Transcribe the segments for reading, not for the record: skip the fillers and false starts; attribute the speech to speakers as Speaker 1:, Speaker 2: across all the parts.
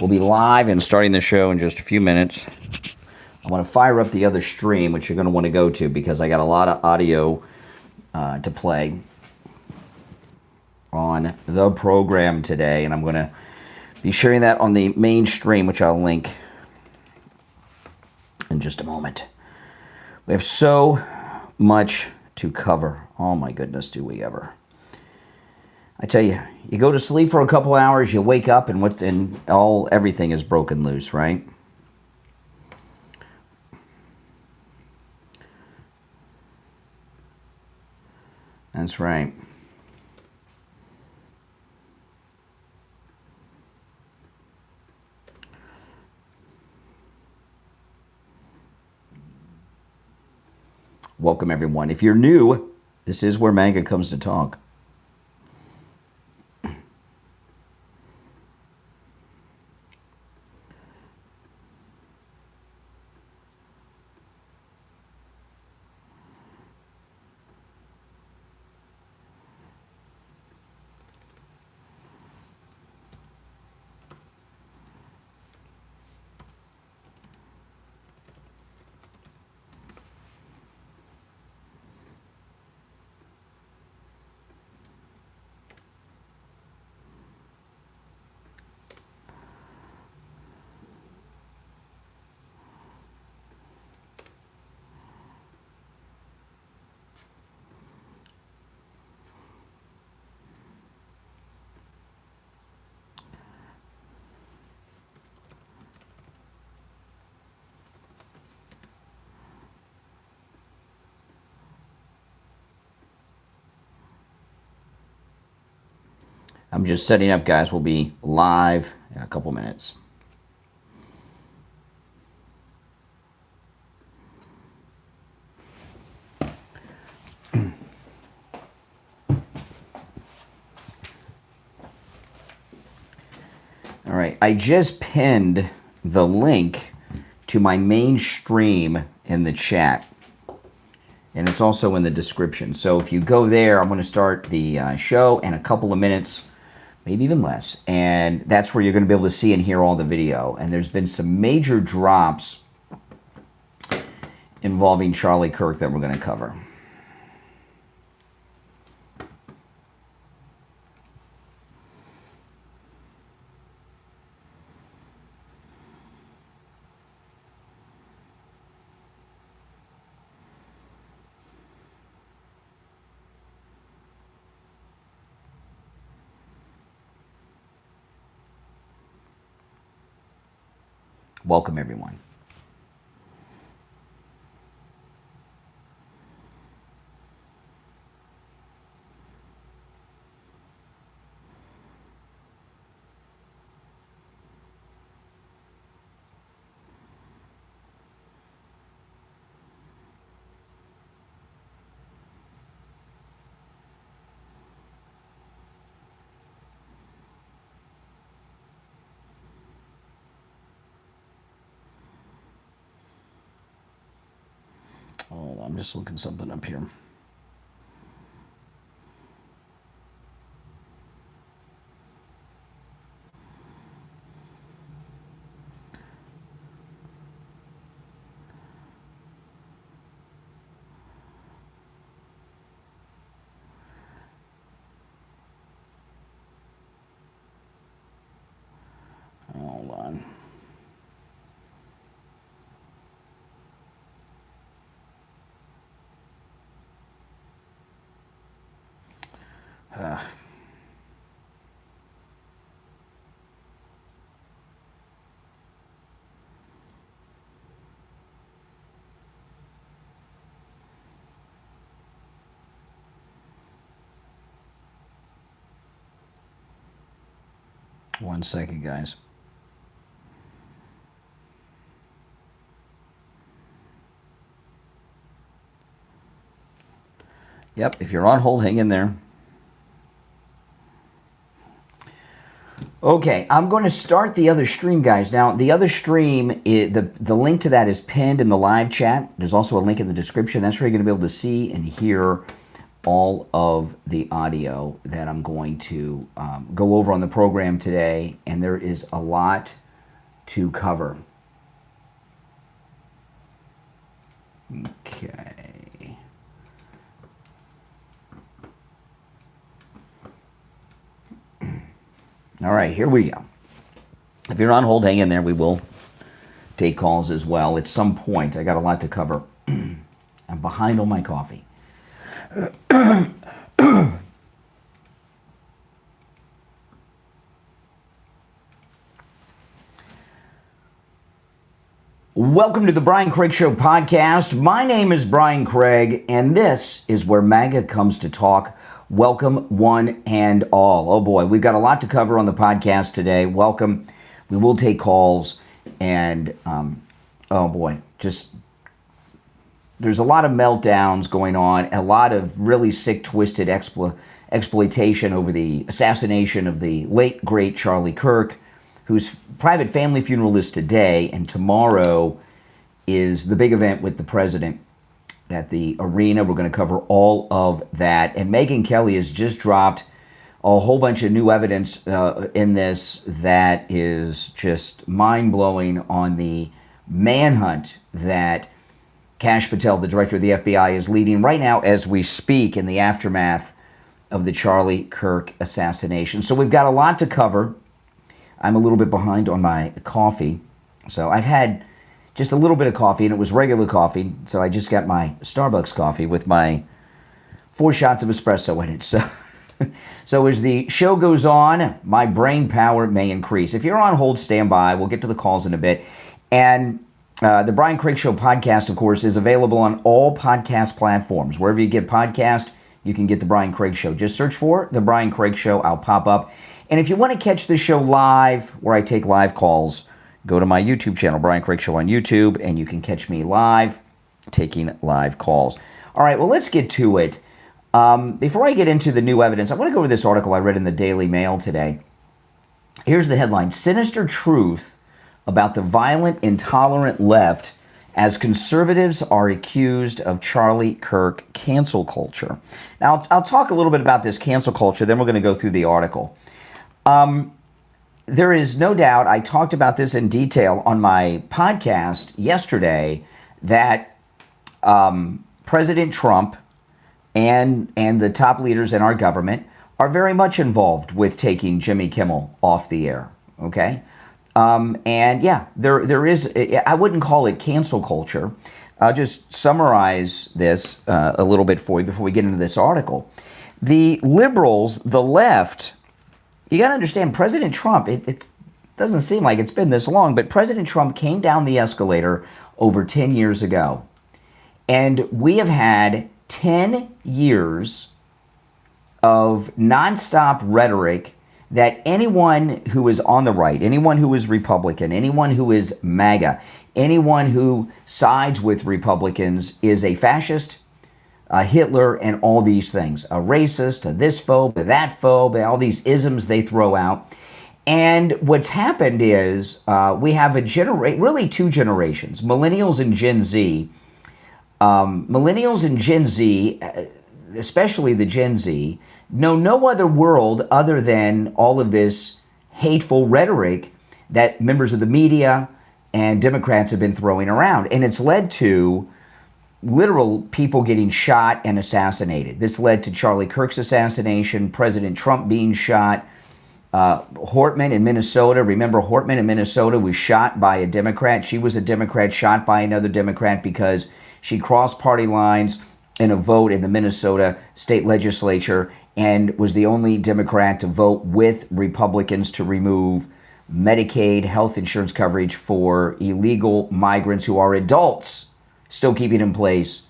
Speaker 1: We'll be live and starting the show in just a few minutes. I want to fire up the other stream, which you're going to want to go to because I got a lot of audio to play on the program today, and I'm going to be sharing that on the main stream, which I'll link in just a moment. We have so much to cover. Oh my goodness, do we ever. I tell you, you go to sleep for a couple hours, you wake up, and everything is broken loose, right? That's right. Welcome, everyone. If you're new, this is where MAGA comes to talk. I'm just setting up, guys. We'll be live in a couple minutes. All right, I just pinned the link to my main stream in the chat, and it's also in the description. So if you go there, I'm going to start the show in a couple of minutes, maybe even less, and that's where you're going to be able to see and hear all the video. And there's been some major drops involving Charlie Kirk that we're going to cover. Welcome, everyone. Oh, I'm just looking something up here. Hold on. One second, guys. Yep, if you're on hold, hang in there. Okay, I'm going to start the other stream, guys. Now, the other stream, the link to that is pinned in the live chat. There's also a link in the description. That's where you're going to be able to see and hear all of the audio that I'm going to go over on the program today. And there is a lot to cover. Okay. All right, here we go. If you're on hold, hang in there. We will take calls as well at some point. I got a lot to cover. I'm behind on my coffee. Welcome to the Brian Craig Show podcast. My name is Brian Craig, and this is where MAGA comes to talk. Welcome, one and all. Oh boy, we've got a lot to cover on the podcast today. Welcome. We will take calls, and oh boy, just there's a lot of meltdowns going on, a lot of really sick, twisted exploitation over the assassination of the late, great Charlie Kirk, whose private family funeral is today, and tomorrow is the big event with the president at the arena. We're going to cover all of that. And Megyn Kelly has just dropped a whole bunch of new evidence in this that is just mind-blowing on the manhunt that Kash Patel, the director of the FBI, is leading right now as we speak in the aftermath of the Charlie Kirk assassination. So we've got a lot to cover. I'm a little bit behind on my coffee. So I've had just a little bit of coffee, and it was regular coffee. So I just got my Starbucks coffee with my 4 shots of espresso in it. So as the show goes on, my brain power may increase. If you're on hold, stand by. We'll get to the calls in a bit. And the Brian Craig Show podcast, of course, is available on all podcast platforms. Wherever you get podcast, you can get the Brian Craig Show. Just search for the Brian Craig Show. I'll pop up. And if you want to catch the show live, where I take live calls, go to my YouTube channel, Brian Craig Show on YouTube, and you can catch me live, taking live calls. All right, well, let's get to it. Before I get into the new evidence, I want to go over this article I read in the Daily Mail today. Here's the headline: Sinister Truth About the Violent, Intolerant Left as Conservatives Are Accused of Charlie Kirk Cancel Culture. Now, I'll talk a little bit about this cancel culture, then we're going to go through the article. There is no doubt, I talked about this in detail on my podcast yesterday, that President Trump and the top leaders in our government are very much involved with taking Jimmy Kimmel off the air, okay? And yeah, there is, I wouldn't call it cancel culture. I'll just summarize this a little bit for you before we get into this article. The liberals, the left, you got to understand, President Trump, it doesn't seem like it's been this long, but President Trump came down the escalator over 10 years ago. And we have had 10 years of nonstop rhetoric that anyone who is on the right, anyone who is Republican, anyone who is MAGA, anyone who sides with Republicans is a fascist, a Hitler, and all these things. A racist, a this phobe, a that phobe, all these isms they throw out. And what's happened is we have really 2 generations, millennials and Gen Z. Millennials and Gen Z, especially the Gen Z, know no other world other than all of this hateful rhetoric that members of the media and Democrats have been throwing around. And it's led to literal people getting shot and assassinated. This led to Charlie Kirk's assassination, President Trump being shot, Hortman in Minnesota. Remember, Hortman in Minnesota was shot by a Democrat. She was a Democrat shot by another Democrat because she crossed party lines in a vote in the Minnesota state legislature and was the only Democrat to vote with Republicans to remove Medicaid health insurance coverage for illegal migrants who are adults, still keeping in place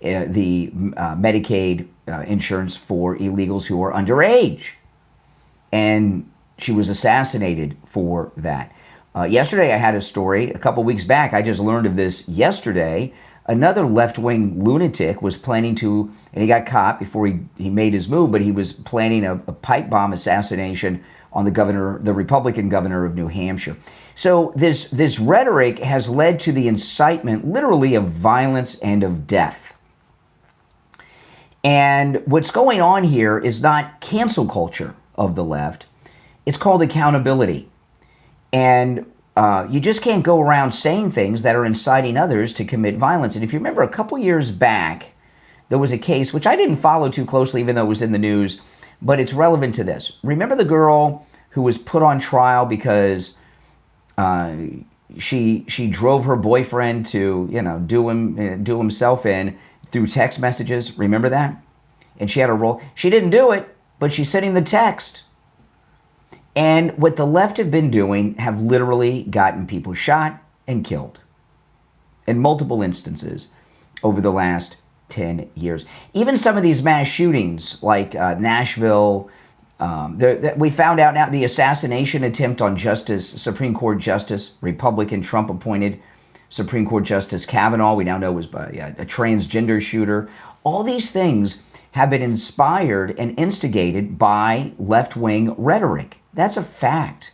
Speaker 1: the Medicaid insurance for illegals who are underage. And she was assassinated for that. Yesterday I had a story, a couple weeks back, I just learned of this yesterday. Another left-wing lunatic was planning to, and he got caught before he made his move, but he was planning a pipe bomb assassination on the Republican governor of New Hampshire. So this rhetoric has led to the incitement, literally, of violence and of death. And what's going on here is not cancel culture of the left. It's called accountability. And you just can't go around saying things that are inciting others to commit violence. And if you remember, a couple years back, there was a case, which I didn't follow too closely, even though it was in the news, but it's relevant to this. Remember the girl who was put on trial because she drove her boyfriend to, do himself in through text messages? Remember that? And she had a role. She didn't do it, but she's sending the text. And what the left have been doing have literally gotten people shot and killed in multiple instances over the last 10 years. Even some of these mass shootings like Nashville, we found out now the assassination attempt on Supreme Court Justice, Republican Trump-appointed Supreme Court Justice Kavanaugh, we now know was by a transgender shooter. All these things have been inspired and instigated by left-wing rhetoric. That's a fact.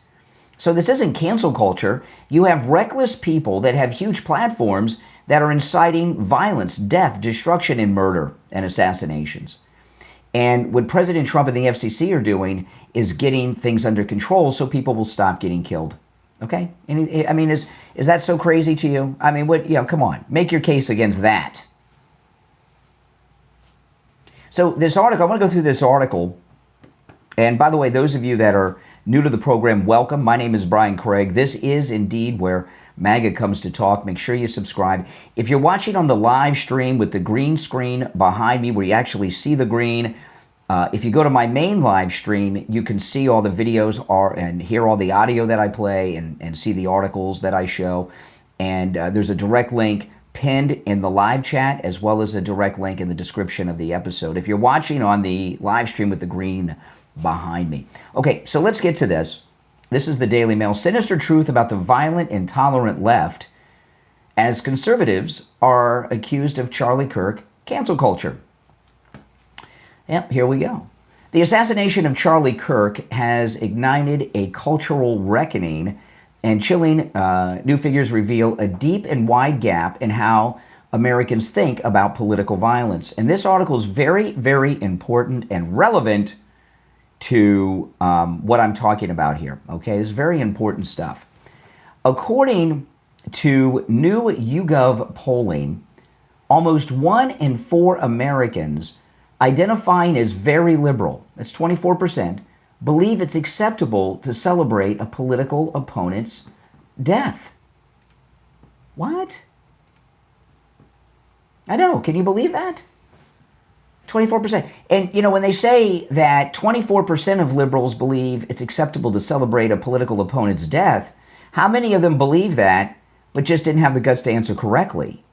Speaker 1: So this isn't cancel culture. You have reckless people that have huge platforms that are inciting violence, death, destruction, and murder and assassinations. And what President Trump and the FCC are doing is getting things under control so people will stop getting killed. Okay? And I mean, is that so crazy to you? I mean, come on, make your case against that. So this article, I want to go through this article. And by the way, those of you that are new to the program, welcome. My name is Brian Craig. This is indeed where MAGA comes to talk. Make sure you subscribe. If you're watching on the live stream with the green screen behind me where you actually see the green, if you go to my main live stream, you can see all the videos and hear all the audio that I play and see the articles that I show. And there's a direct link pinned in the live chat as well as a direct link in the description of the episode. If you're watching on the live stream with the green behind me. Okay, so let's get to this. This is the Daily Mail. Sinister truth about the violent, intolerant left as conservatives are accused of Charlie Kirk cancel culture. Yep, here we go. The assassination of Charlie Kirk has ignited a cultural reckoning, and chilling new figures reveal a deep and wide gap in how Americans think about political violence. And this article is very, very important and relevant to what I'm talking about here. Okay, this is very important stuff. According to new YouGov polling, almost 1 in 4 Americans identifying as very liberal, that's 24%, believe it's acceptable to celebrate a political opponent's death. What? I know, can you believe that? 24%. And, when they say that 24% of liberals believe it's acceptable to celebrate a political opponent's death, how many of them believe that, but just didn't have the guts to answer correctly?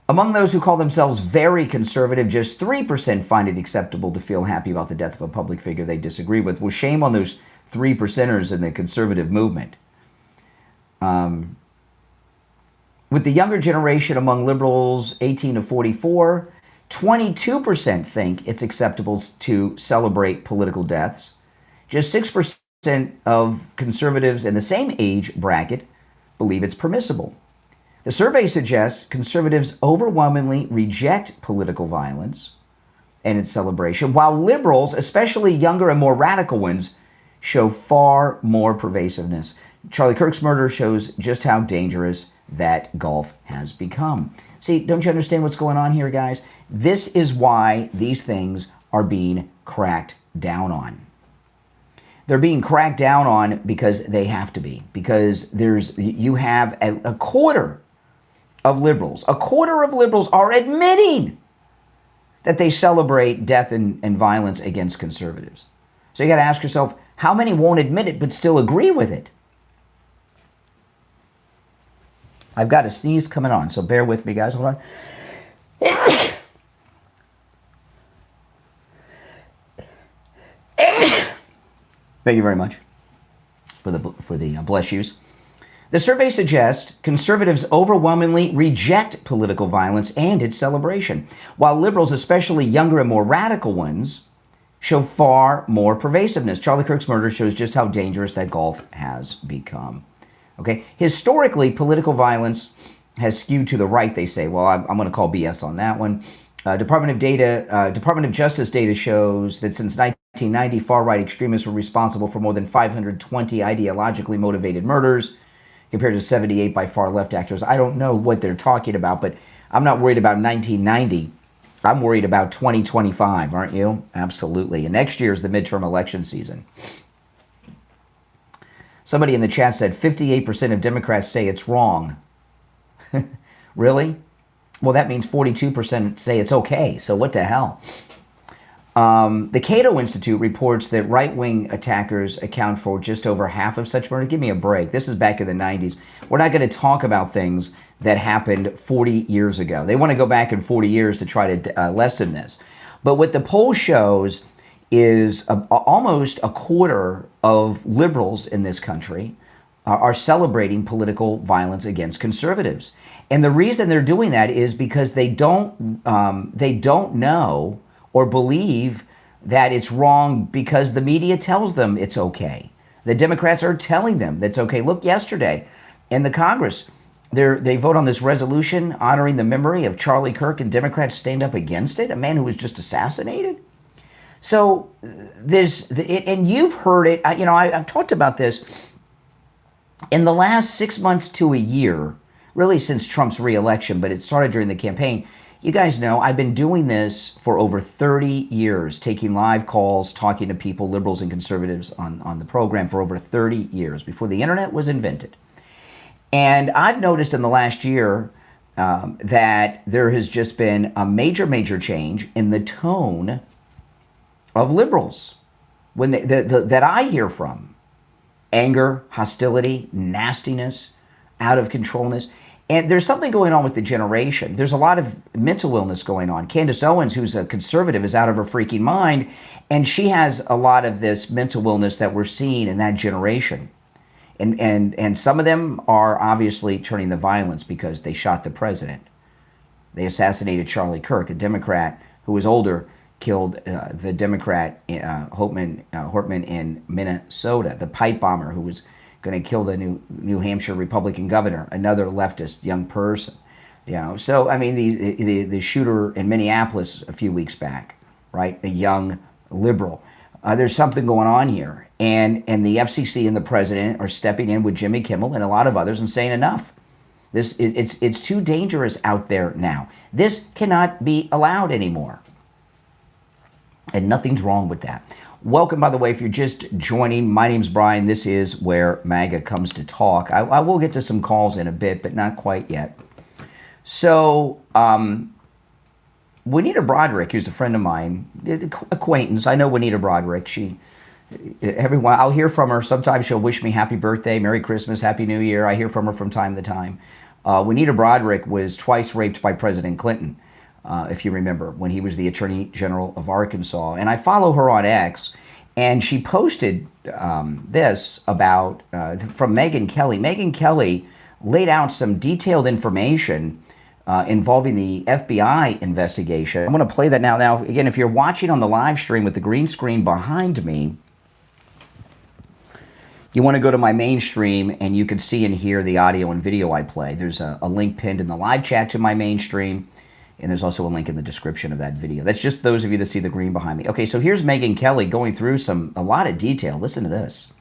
Speaker 1: Among those who call themselves very conservative, just 3% find it acceptable to feel happy about the death of a public figure they disagree with. Well, shame on those 3%ers in the conservative movement. With the younger generation among liberals 18 to 44, 22% think it's acceptable to celebrate political deaths. Just 6% of conservatives in the same age bracket believe it's permissible. The survey suggests conservatives overwhelmingly reject political violence and its celebration, while liberals, especially younger and more radical ones, show far more pervasiveness. Charlie Kirk's murder shows just how dangerous that gulf has become. See, don't you understand what's going on here, guys? This is why these things are being cracked down on. They're being cracked down on because they have to be. Because you have a quarter of liberals are admitting that they celebrate death and violence against conservatives. So you got to ask yourself, how many won't admit it but still agree with it? I've got a sneeze coming on, so bear with me, guys. Hold on. Thank you very much for the bless yous. The survey suggests conservatives overwhelmingly reject political violence and its celebration, while liberals, especially younger and more radical ones, show far more pervasiveness. Charlie Kirk's murder shows just how dangerous that gulf has become. Okay, historically, political violence has skewed to the right, they say. Well, I'm going to call BS on that one. Department of Justice data shows that since 1990, far-right extremists were responsible for more than 520 ideologically motivated murders, compared to 78 by far-left actors. I don't know what they're talking about, but I'm not worried about 1990. I'm worried about 2025, aren't you? Absolutely. And next year is the midterm election season. Somebody in the chat said 58% of Democrats say it's wrong. Really? Well, that means 42% say it's okay. So what the hell? The Cato Institute reports that right-wing attackers account for just over half of such murder. Give me a break. This is back in the 90s. We're not going to talk about things that happened 40 years ago. They want to go back in 40 years to try to lessen this. But what the poll shows is almost a quarter of liberals in this country are celebrating political violence against conservatives. And the reason they're doing that is because they don't know or believe that it's wrong because the media tells them it's okay. The Democrats are telling them that's okay. Look, yesterday in the Congress, they vote on this resolution honoring the memory of Charlie Kirk, and Democrats stand up against it, a man who was just assassinated. So and you've heard it. I've talked about this in the last 6 months to a year, really since Trump's reelection, but it started during the campaign. You guys know I've been doing this for over 30 years, taking live calls, talking to people, liberals and conservatives on the program for over 30 years, before the internet was invented. And I've noticed in the last year that there has just been a major change in the tone of liberals when that I hear from. Anger, hostility, nastiness, out of controlness. And there's something going on with the generation. There's a lot of mental illness going on. Candace Owens, who's a conservative, is out of her freaking mind, and she has a lot of this mental illness that we're seeing in that generation. And some of them are obviously turning to violence because they shot the president. They assassinated Charlie Kirk, a Democrat who was older, killed the Democrat Hortman in Minnesota, the pipe bomber who was going to kill the New Hampshire Republican governor, another leftist young person. So I mean, the shooter in Minneapolis a few weeks back, right? A young liberal. There's something going on here, and the FCC and the president are stepping in with Jimmy Kimmel and a lot of others and saying enough. It's too dangerous out there now. This cannot be allowed anymore, and nothing's wrong with that. Welcome, by the way, if you're just joining. My name's Brian. This is where MAGA comes to talk. I will get to some calls in a bit, but not quite yet. So, Juanita Broderick, who's a friend of mine, acquaintance. I know Juanita Broderick. I'll hear from her. Sometimes she'll wish me happy birthday, Merry Christmas, Happy New Year. I hear from her from time to time. Juanita Broderick was twice raped by President Clinton. If you remember, when he was the Attorney General of Arkansas. And I follow her on X, and she posted this about, from Megyn Kelly. Megyn Kelly laid out some detailed information involving the FBI investigation. I'm going to play that now. Now, again, if you're watching on the live stream with the green screen behind me, you want to go to my main stream, and you can see and hear the audio and video I play. There's a link pinned in the live chat to my main stream. And there's also a link in the description of that video. That's just those of you that see the green behind me. Okay, so here's Megyn Kelly going through a lot of detail. Listen to this.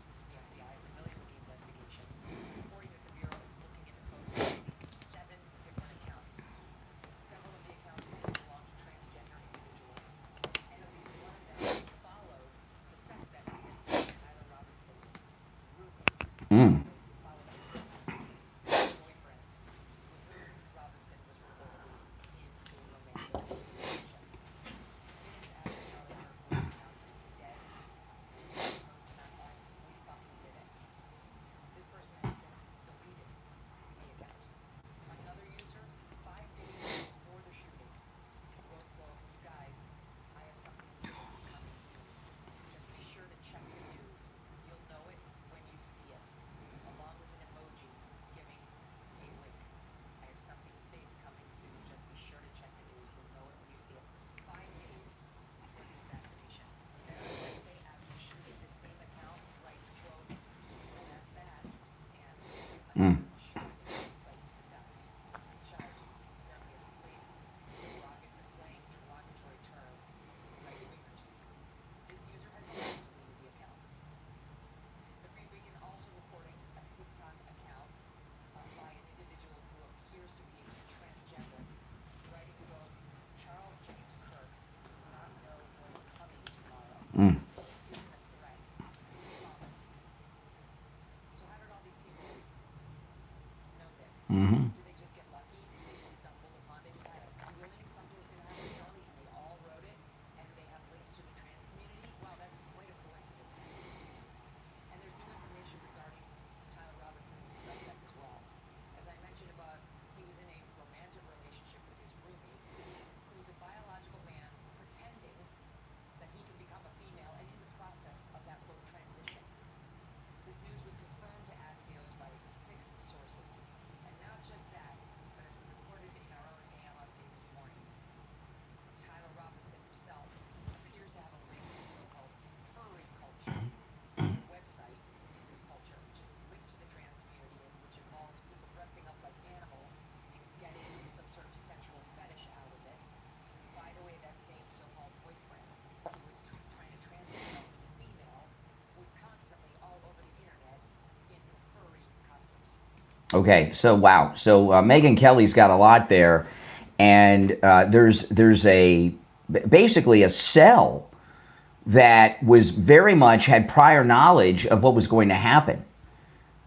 Speaker 1: Okay, so wow. So Megyn Kelly's got a lot there, and there's basically a cell that was very much had prior knowledge of what was going to happen.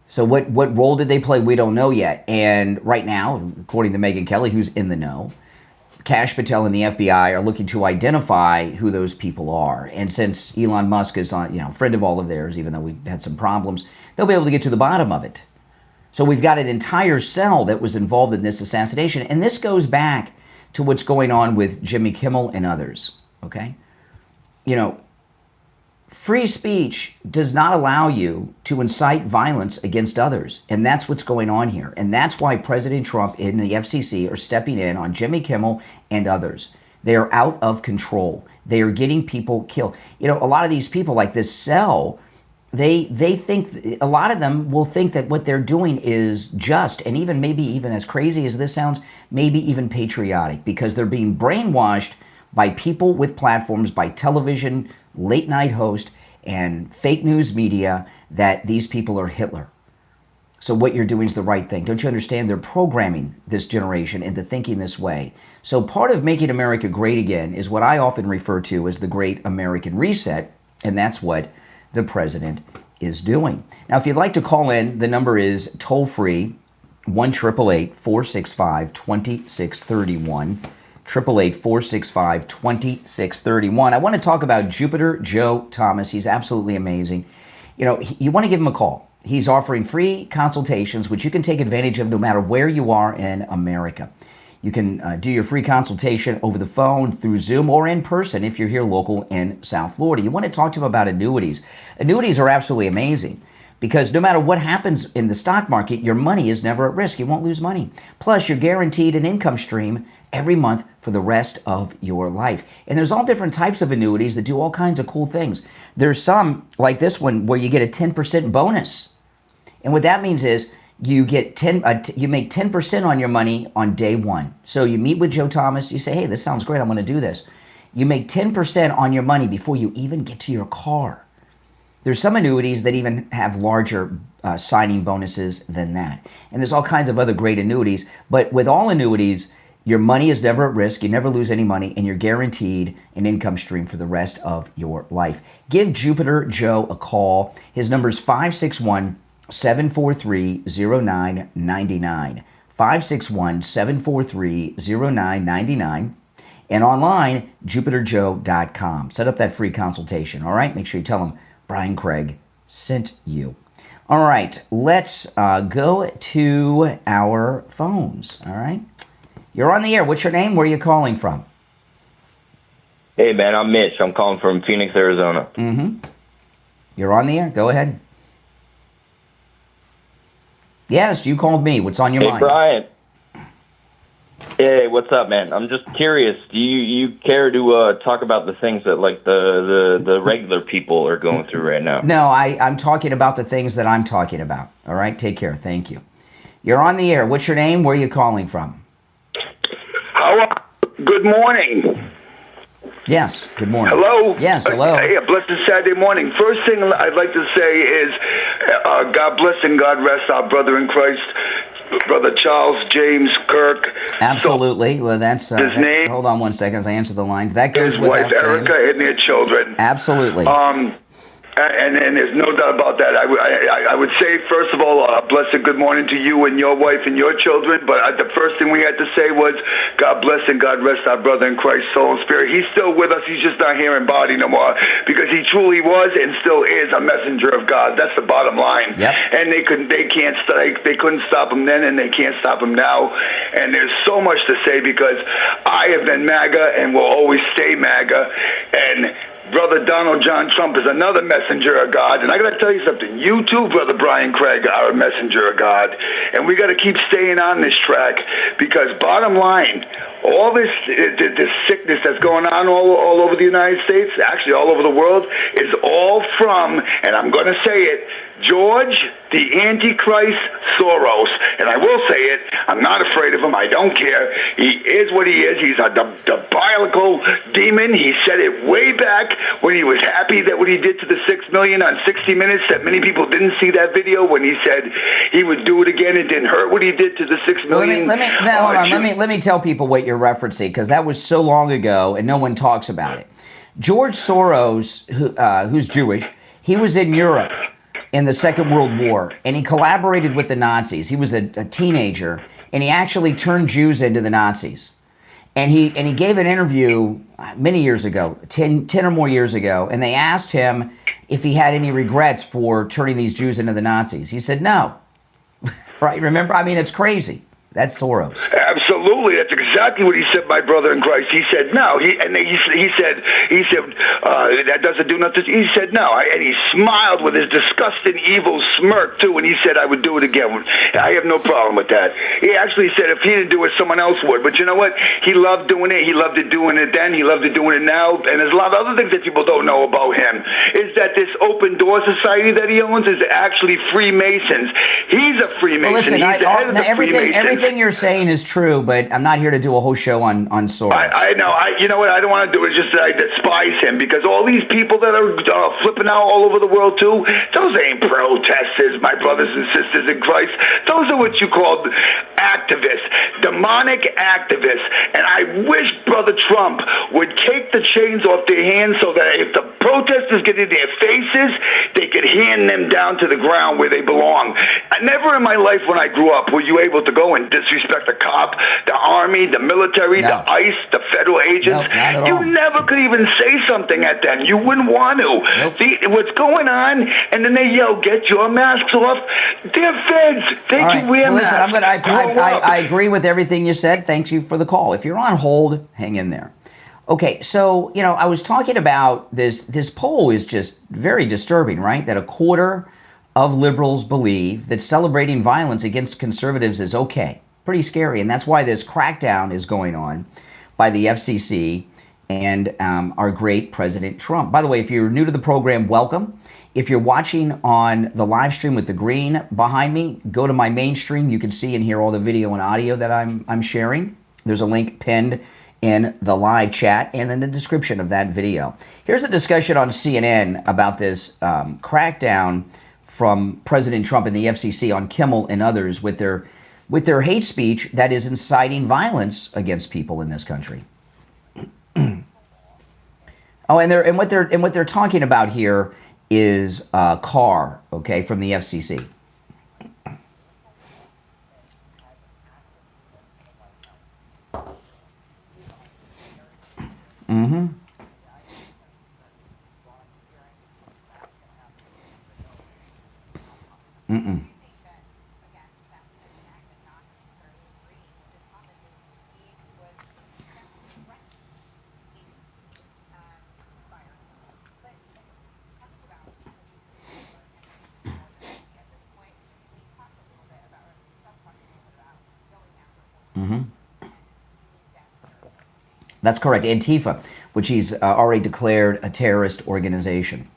Speaker 1: So what role did they play? We don't know yet. And right now, according to Megyn Kelly, who's in the know, Kash Patel and the FBI are looking to identify who those people are. And since Elon Musk is a friend of all of theirs, even though we had some problems, they'll be able to get to the bottom of it. So we've got an entire cell that was involved in this assassination. And this goes back to what's going on with Jimmy Kimmel and others, okay? Free speech does not allow you to incite violence against others. And that's what's going on here. And that's why President Trump and the FCC are stepping in on Jimmy Kimmel and others. They are out of control. They are getting people killed. A lot of these people, like this cell, they think, a lot of them will think that what they're doing is just, and maybe even as crazy as this sounds, maybe even patriotic, because they're being brainwashed by people with platforms, by television, late night host, and fake news media that these people are Hitler. So what you're doing is the right thing. Don't you understand? They're programming this generation into thinking this way. So part of making America great again is what I often refer to as the Great American Reset, and that's what the president is doing. Now, if you'd like to call in, the number is toll-free, 1-888-465-2631. 888-465-2631. I want to talk about Jupiter Joe Thomas. He's absolutely amazing. You want to give him a call. He's offering free consultations, which you can take advantage of no matter where you are in America. You can do your free consultation over the phone, through Zoom, or in person if you're here local in South Florida. You want to talk to him about annuities. Annuities are absolutely amazing, because no matter what happens in the stock market, your money is never at risk. You won't lose money. Plus, you're guaranteed an income stream every month for the rest of your life. And there's all different types of annuities that do all kinds of cool things. There's some, like this one, where you get a 10% bonus. And what that means is you get you make 10% on your money on day one. So you meet with Joe Thomas, you say, hey, this sounds great, I'm gonna do this. You make 10% on your money before you even get to your car. There's some annuities that even have larger signing bonuses than that. And there's all kinds of other great annuities. But with all annuities, your money is never at risk, you never lose any money, and you're guaranteed an income stream for the rest of your life. Give Jupiter Joe a call. His number is 561-743-0999. 561-743-0999. And online, jupiterjoe.com. Set up that free consultation, all right? Make sure you tell him Brian Craig sent you. All right, let's go to our phones, all right? You're on the air. What's your name? Where are you calling from?
Speaker 2: Hey, man, I'm Mitch. I'm calling from Phoenix, Arizona.
Speaker 1: Mm-hmm. You're on the air. Go ahead. Yes, you called me. What's on your mind?
Speaker 2: Hey, Brian. Hey, what's up, man? I'm just curious. Do you care to talk about the things that, like, the regular people are going through right now?
Speaker 1: No, I'm talking about the things that I'm talking about. All right? Take care. Thank you. You're on the air. What's your name? Where are you calling from?
Speaker 3: Good morning.
Speaker 1: Yes, good morning.
Speaker 3: Hello?
Speaker 1: Yes, hello.
Speaker 3: Hey, a blessed Saturday morning. First thing I'd like to say is God bless and God rest our brother in Christ, Brother Charles James Kirk.
Speaker 1: Absolutely. Well, that's
Speaker 3: his name.
Speaker 1: Hold on one second as I answer the lines. That goes
Speaker 3: his
Speaker 1: without
Speaker 3: wife, Erica,
Speaker 1: saying.
Speaker 3: and their children.
Speaker 1: Absolutely.
Speaker 3: And there's no doubt about that. I would say, first of all, a blessed good morning to you and your wife and your children. But the first thing we had to say was, God bless and God rest our brother in Christ, soul and spirit. He's still with us. He's just not here in body no more, because he truly was and still is a messenger of God. That's the bottom line.
Speaker 1: Yep. And
Speaker 3: they couldn't stop him then, and they can't stop him now. And there's so much to say, because I have been MAGA and will always stay MAGA. And Brother Donald John Trump is another messenger of God. And I got to tell you something. You too, Brother Brian Craig, are a messenger of God. And we got to keep staying on this track, because bottom line, all this sickness that's going on all over the United States, actually all over the world, is all from, and I'm going to say it, George, the Antichrist Soros. And I will say it, I'm not afraid of him. I don't care. He is what he is. He's a diabolical demon. He said it way back when he was happy that what he did to the 6 million on 60 Minutes, that many people didn't see that video when he said he would do it again. It didn't hurt what he did to the 6 million.
Speaker 1: Let me tell people what you're referencing, because that was so long ago and no one talks about it. George Soros, who's Jewish, he was in Europe in the Second World War, and he collaborated with the Nazis. He was a teenager, and he actually turned Jews into the Nazis. And he gave an interview many years ago, 10 or more years ago, and they asked him if he had any regrets for turning these Jews into the Nazis. He said no. Right? Remember? I mean, it's crazy. That's Soros.
Speaker 3: Absolutely, that's exactly what he said, my brother in Christ. He said no. He said that doesn't do nothing. He said no, and he smiled with his disgusting, evil smirk too. And he said, "I would do it again. I have no problem with that." He actually said if he didn't do it, someone else would. But you know what? He loved doing it. He loved it doing it then. He loved it doing it now. And there's a lot of other things that people don't know about him. Is that this open door society that he owns is actually Freemasons. He's a Freemason.
Speaker 1: Well, listen,
Speaker 3: He's the head of the Freemasons.
Speaker 1: Everything you're saying is true, but I'm not here to do a whole show on Soros.
Speaker 3: I know. You know what? I don't want to do it. It's just that I despise him, because all these people that are flipping out all over the world too, those ain't protesters, my brothers and sisters in Christ. Those are what you call activists, demonic activists. And I wish Brother Trump would take the chains off their hands so that if the protesters get in their faces, they could hand them down to the ground where they belong. Never in my life when I grew up were you able to go and disrespect the cop, the army, the military, the ICE, the federal agents.
Speaker 1: No,
Speaker 3: you never could even say something at them. You wouldn't want to.
Speaker 1: Nope.
Speaker 3: See what's going on, and then they yell, "Get your masks off." They're feds. They can wear masks.
Speaker 1: Listen, I agree with everything you said. Thank you for the call. If you're on hold, hang in there. Okay, so, I was talking about this poll is just very disturbing, right? That a quarter of liberals believe that celebrating violence against conservatives is okay. Pretty scary, and that's why this crackdown is going on by the FCC and our great President Trump. By the way, if you're new to the program, welcome. If you're watching on the live stream with the green behind me, go to my main stream. You can see and hear all the video and audio that I'm sharing. There's a link pinned in the live chat and in the description of that video. Here's a discussion on CNN about this crackdown from President Trump and the FCC on Kimmel and others with their hate speech that is inciting violence against people in this country. Oh, and what they're talking about here is a car, okay, from the FCC. Mm-hmm. Mm-mm. Mm-hmm. That's correct. Antifa, which he's already declared a terrorist organization.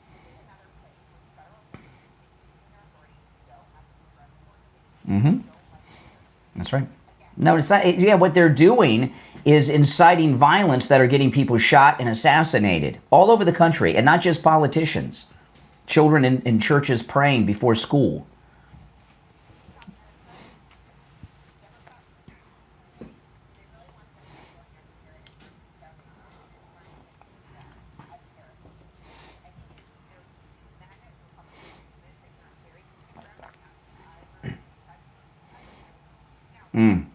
Speaker 1: Mm-hmm. That's right. No, it's not. Yeah, what they're doing is inciting violence that are getting people shot and assassinated all over the country, and not just politicians. Children in churches praying before school. Mm.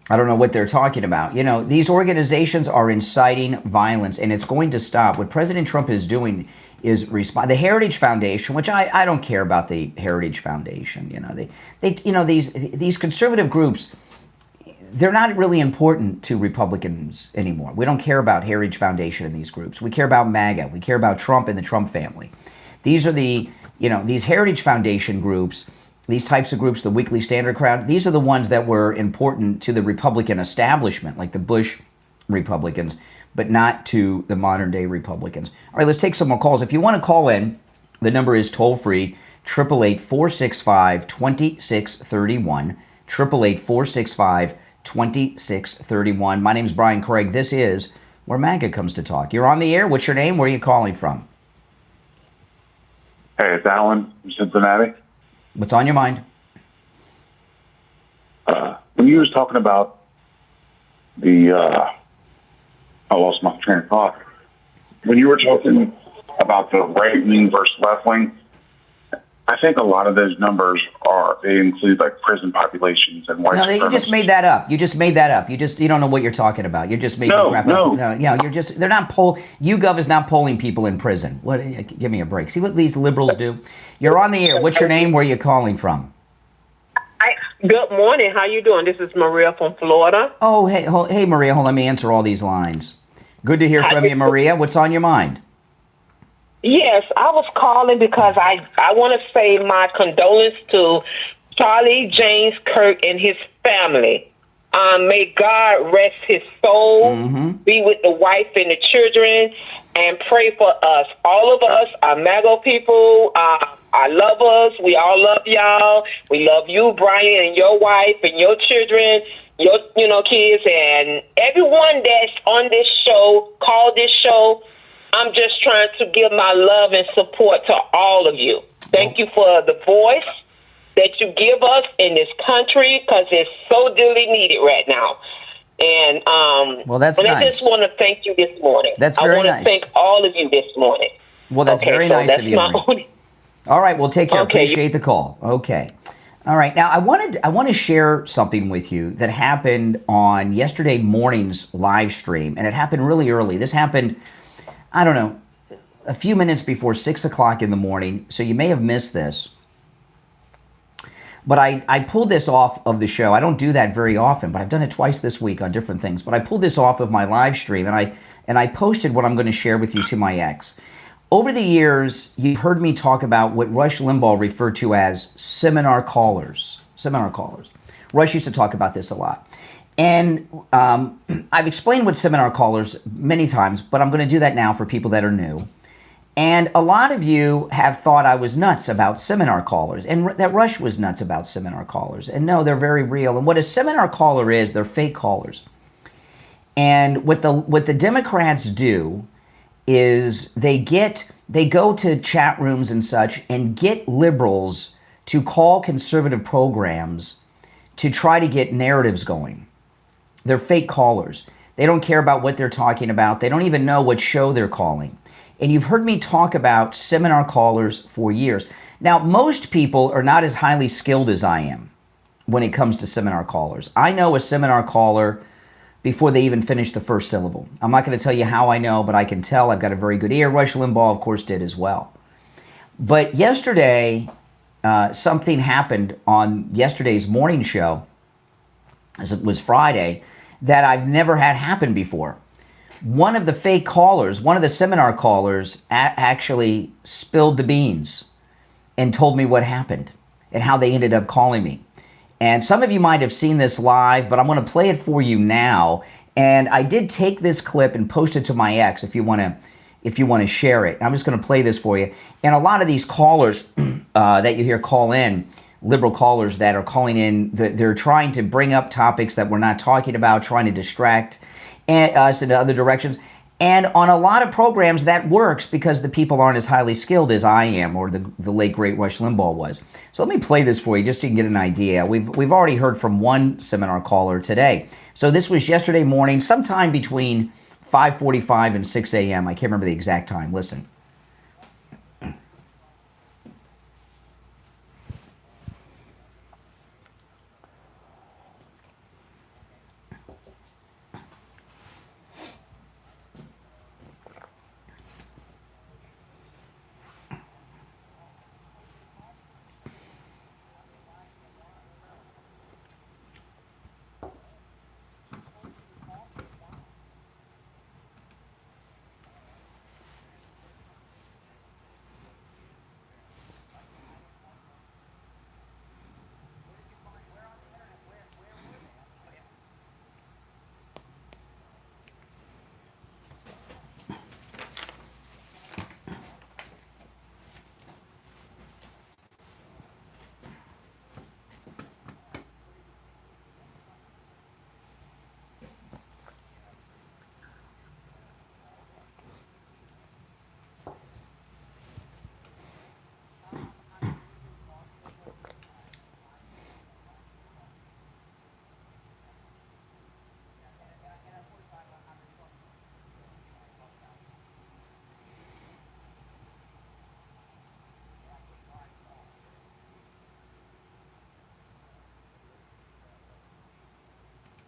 Speaker 1: I don't know what they're talking about. These organizations are inciting violence, and it's going to stop. What President Trump is doing is respond. The Heritage Foundation, which I don't care about the Heritage Foundation. These conservative groups, they're not really important to Republicans anymore. We don't care about Heritage Foundation and these groups. We care about MAGA. We care about Trump and the Trump family. These are the, these Heritage Foundation groups, these types of groups, the Weekly Standard crowd, these are the ones that were important to the Republican establishment, like the Bush Republicans, but not to the modern day Republicans. All right, let's take some more calls. If you want to call in, the number is toll free, 888-465-2631, 888-465-2631. My name is Brian Craig. This is where MAGA comes to talk. You're on the air. What's your name? Where are you calling from?
Speaker 4: Hey, it's Alan from Cincinnati.
Speaker 1: What's on your mind?
Speaker 4: When you was talking about the, I lost my train of thought. When you were talking about the right wing versus left wing, I think a lot of those numbers they include like prison populations and white supremacists.
Speaker 1: You just made that up. You don't know what you're talking about. You're just making crap up. They're not YouGov is not polling people in prison. Give me a break. See what these liberals do? You're on the air. What's your name? Where are you calling from?
Speaker 5: Good morning. How you doing? This is Maria from Florida.
Speaker 1: Oh, hey, Maria. Hold on, let me answer all these lines. Good to hear from you, Maria. What's on your mind?
Speaker 5: Yes, I was calling because I want to say my condolence to Charlie, James, Kirk, and his family. May God rest his soul, be with the wife and the children, and pray for us. All of us are MAGA people, our lovers. We all love y'all. We love you, Brian, and your wife, and your children, your kids, and everyone that's on this show, call this show. I'm just trying to give my love and support to all of you. Thank you for the voice that you give us in this country, because it's so dearly needed right now. And
Speaker 1: that's nice.
Speaker 5: I just want to thank you this morning.
Speaker 1: That's very nice.
Speaker 5: I want to thank all of you this morning.
Speaker 1: Well, that's very nice of you. All right, well, take care. Okay. Appreciate the call. Okay. All right. Now, I want to share something with you that happened on yesterday morning's live stream, and it happened really early. This happened, I don't know, a few minutes before 6 o'clock in the morning, so you may have missed this. But I pulled this off of the show. I don't do that very often, but I've done it twice this week on different things. But I pulled this off of my live stream, and I posted what I'm going to share with you to my ex. Over the years, you've heard me talk about what Rush Limbaugh referred to as seminar callers. Seminar callers. Rush used to talk about this a lot. And I've explained what seminar callers many times, but I'm going to do that now for people that are new. And a lot of you have thought I was nuts about seminar callers, and that Rush was nuts about seminar callers. And no, they're very real. And what a seminar caller is, they're fake callers. And what the Democrats do is they go to chat rooms and such and get liberals to call conservative programs to try to get narratives going. They're fake callers. They don't care about what they're talking about. They don't even know what show they're calling. And you've heard me talk about seminar callers for years. Now, most people are not as highly skilled as I am when it comes to seminar callers. I know a seminar caller before they even finish the first syllable. I'm not going to tell you how I know, but I can tell. I've got a very good ear. Rush Limbaugh, of course, did as well. But yesterday, something happened on yesterday's morning show, as it was Friday, that I've never had happen before. One of the fake callers, one of the seminar callers, actually spilled the beans and told me what happened and how they ended up calling me. And some of you might have seen this live, but I'm going to play it for you now. And I did take this clip and post it to my ex if you want to share it. I'm just going to play this for you. And a lot of these callers that you hear call in, liberal callers that are calling in, they're trying to bring up topics that we're not talking about, trying to distract us in other directions. And on a lot of programs that works because the people aren't as highly skilled as I am or the late great Rush Limbaugh was. So let me play this for you just so you can get an idea. We've already heard from one seminar caller today. So this was yesterday morning, sometime between 5:45 and 6 a.m. I can't remember the exact time. Listen.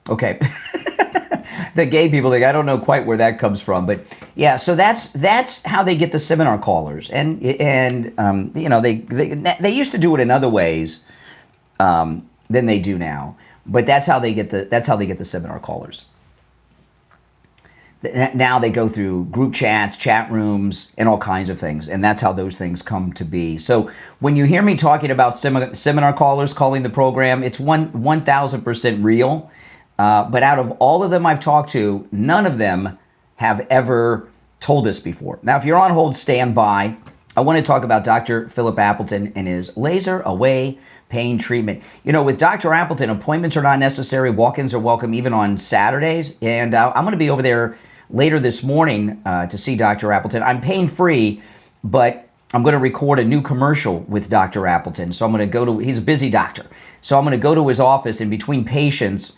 Speaker 1: Okay. The gay people, I don't know quite where that comes from, but yeah. So that's how they get the seminar callers, and you know they used to do it in other ways than they do now, but that's how they get the seminar callers. Now they go through group chats, chat rooms, and all kinds of things, and that's how those things come to be. So when you hear me talking about seminar callers calling the program, it's 1,000% real. But out of all of them I've talked to, none of them have ever told us before. Now, if you're on hold, stand by. I want to talk about Dr. Philip Appleton and his laser away pain treatment. You know, with Dr. Appleton, appointments are not necessary. Walk-ins are welcome even on Saturdays. And I'm going to be over there later this morning to see Dr. Appleton. I'm pain-free, but I'm going to record a new commercial with Dr. Appleton. So I'm going to go to, he's a busy doctor. So I'm going to go to his office, and between patients,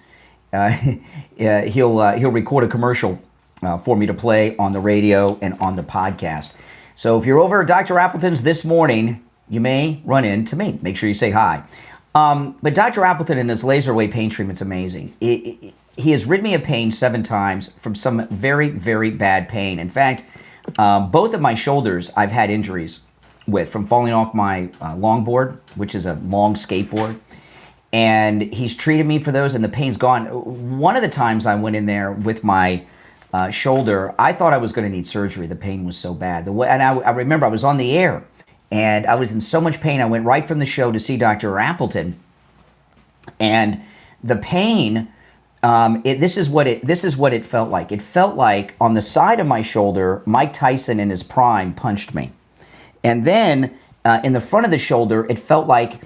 Speaker 1: he'll record a commercial for me to play on the radio and on the podcast. So if you're over at Dr. Appleton's this morning, you may run into me. Make sure you say hi. But Dr. Appleton and his laser away pain treatment's amazing. He has rid me of pain 7 times from some very, very bad pain. In fact, both of my shoulders I've had injuries with from falling off my longboard, which is a long skateboard. And he's treated me for those, and the pain's gone. One of the times I went in there with my shoulder, I thought I was going to need surgery. The pain was so bad. And I remember I was on the air, and I was in so much pain. I went right from the show to see Dr. Appleton, and the pain. This is what it felt like. It felt like on the side of my shoulder, Mike Tyson in his prime punched me, and then in the front of the shoulder, it felt like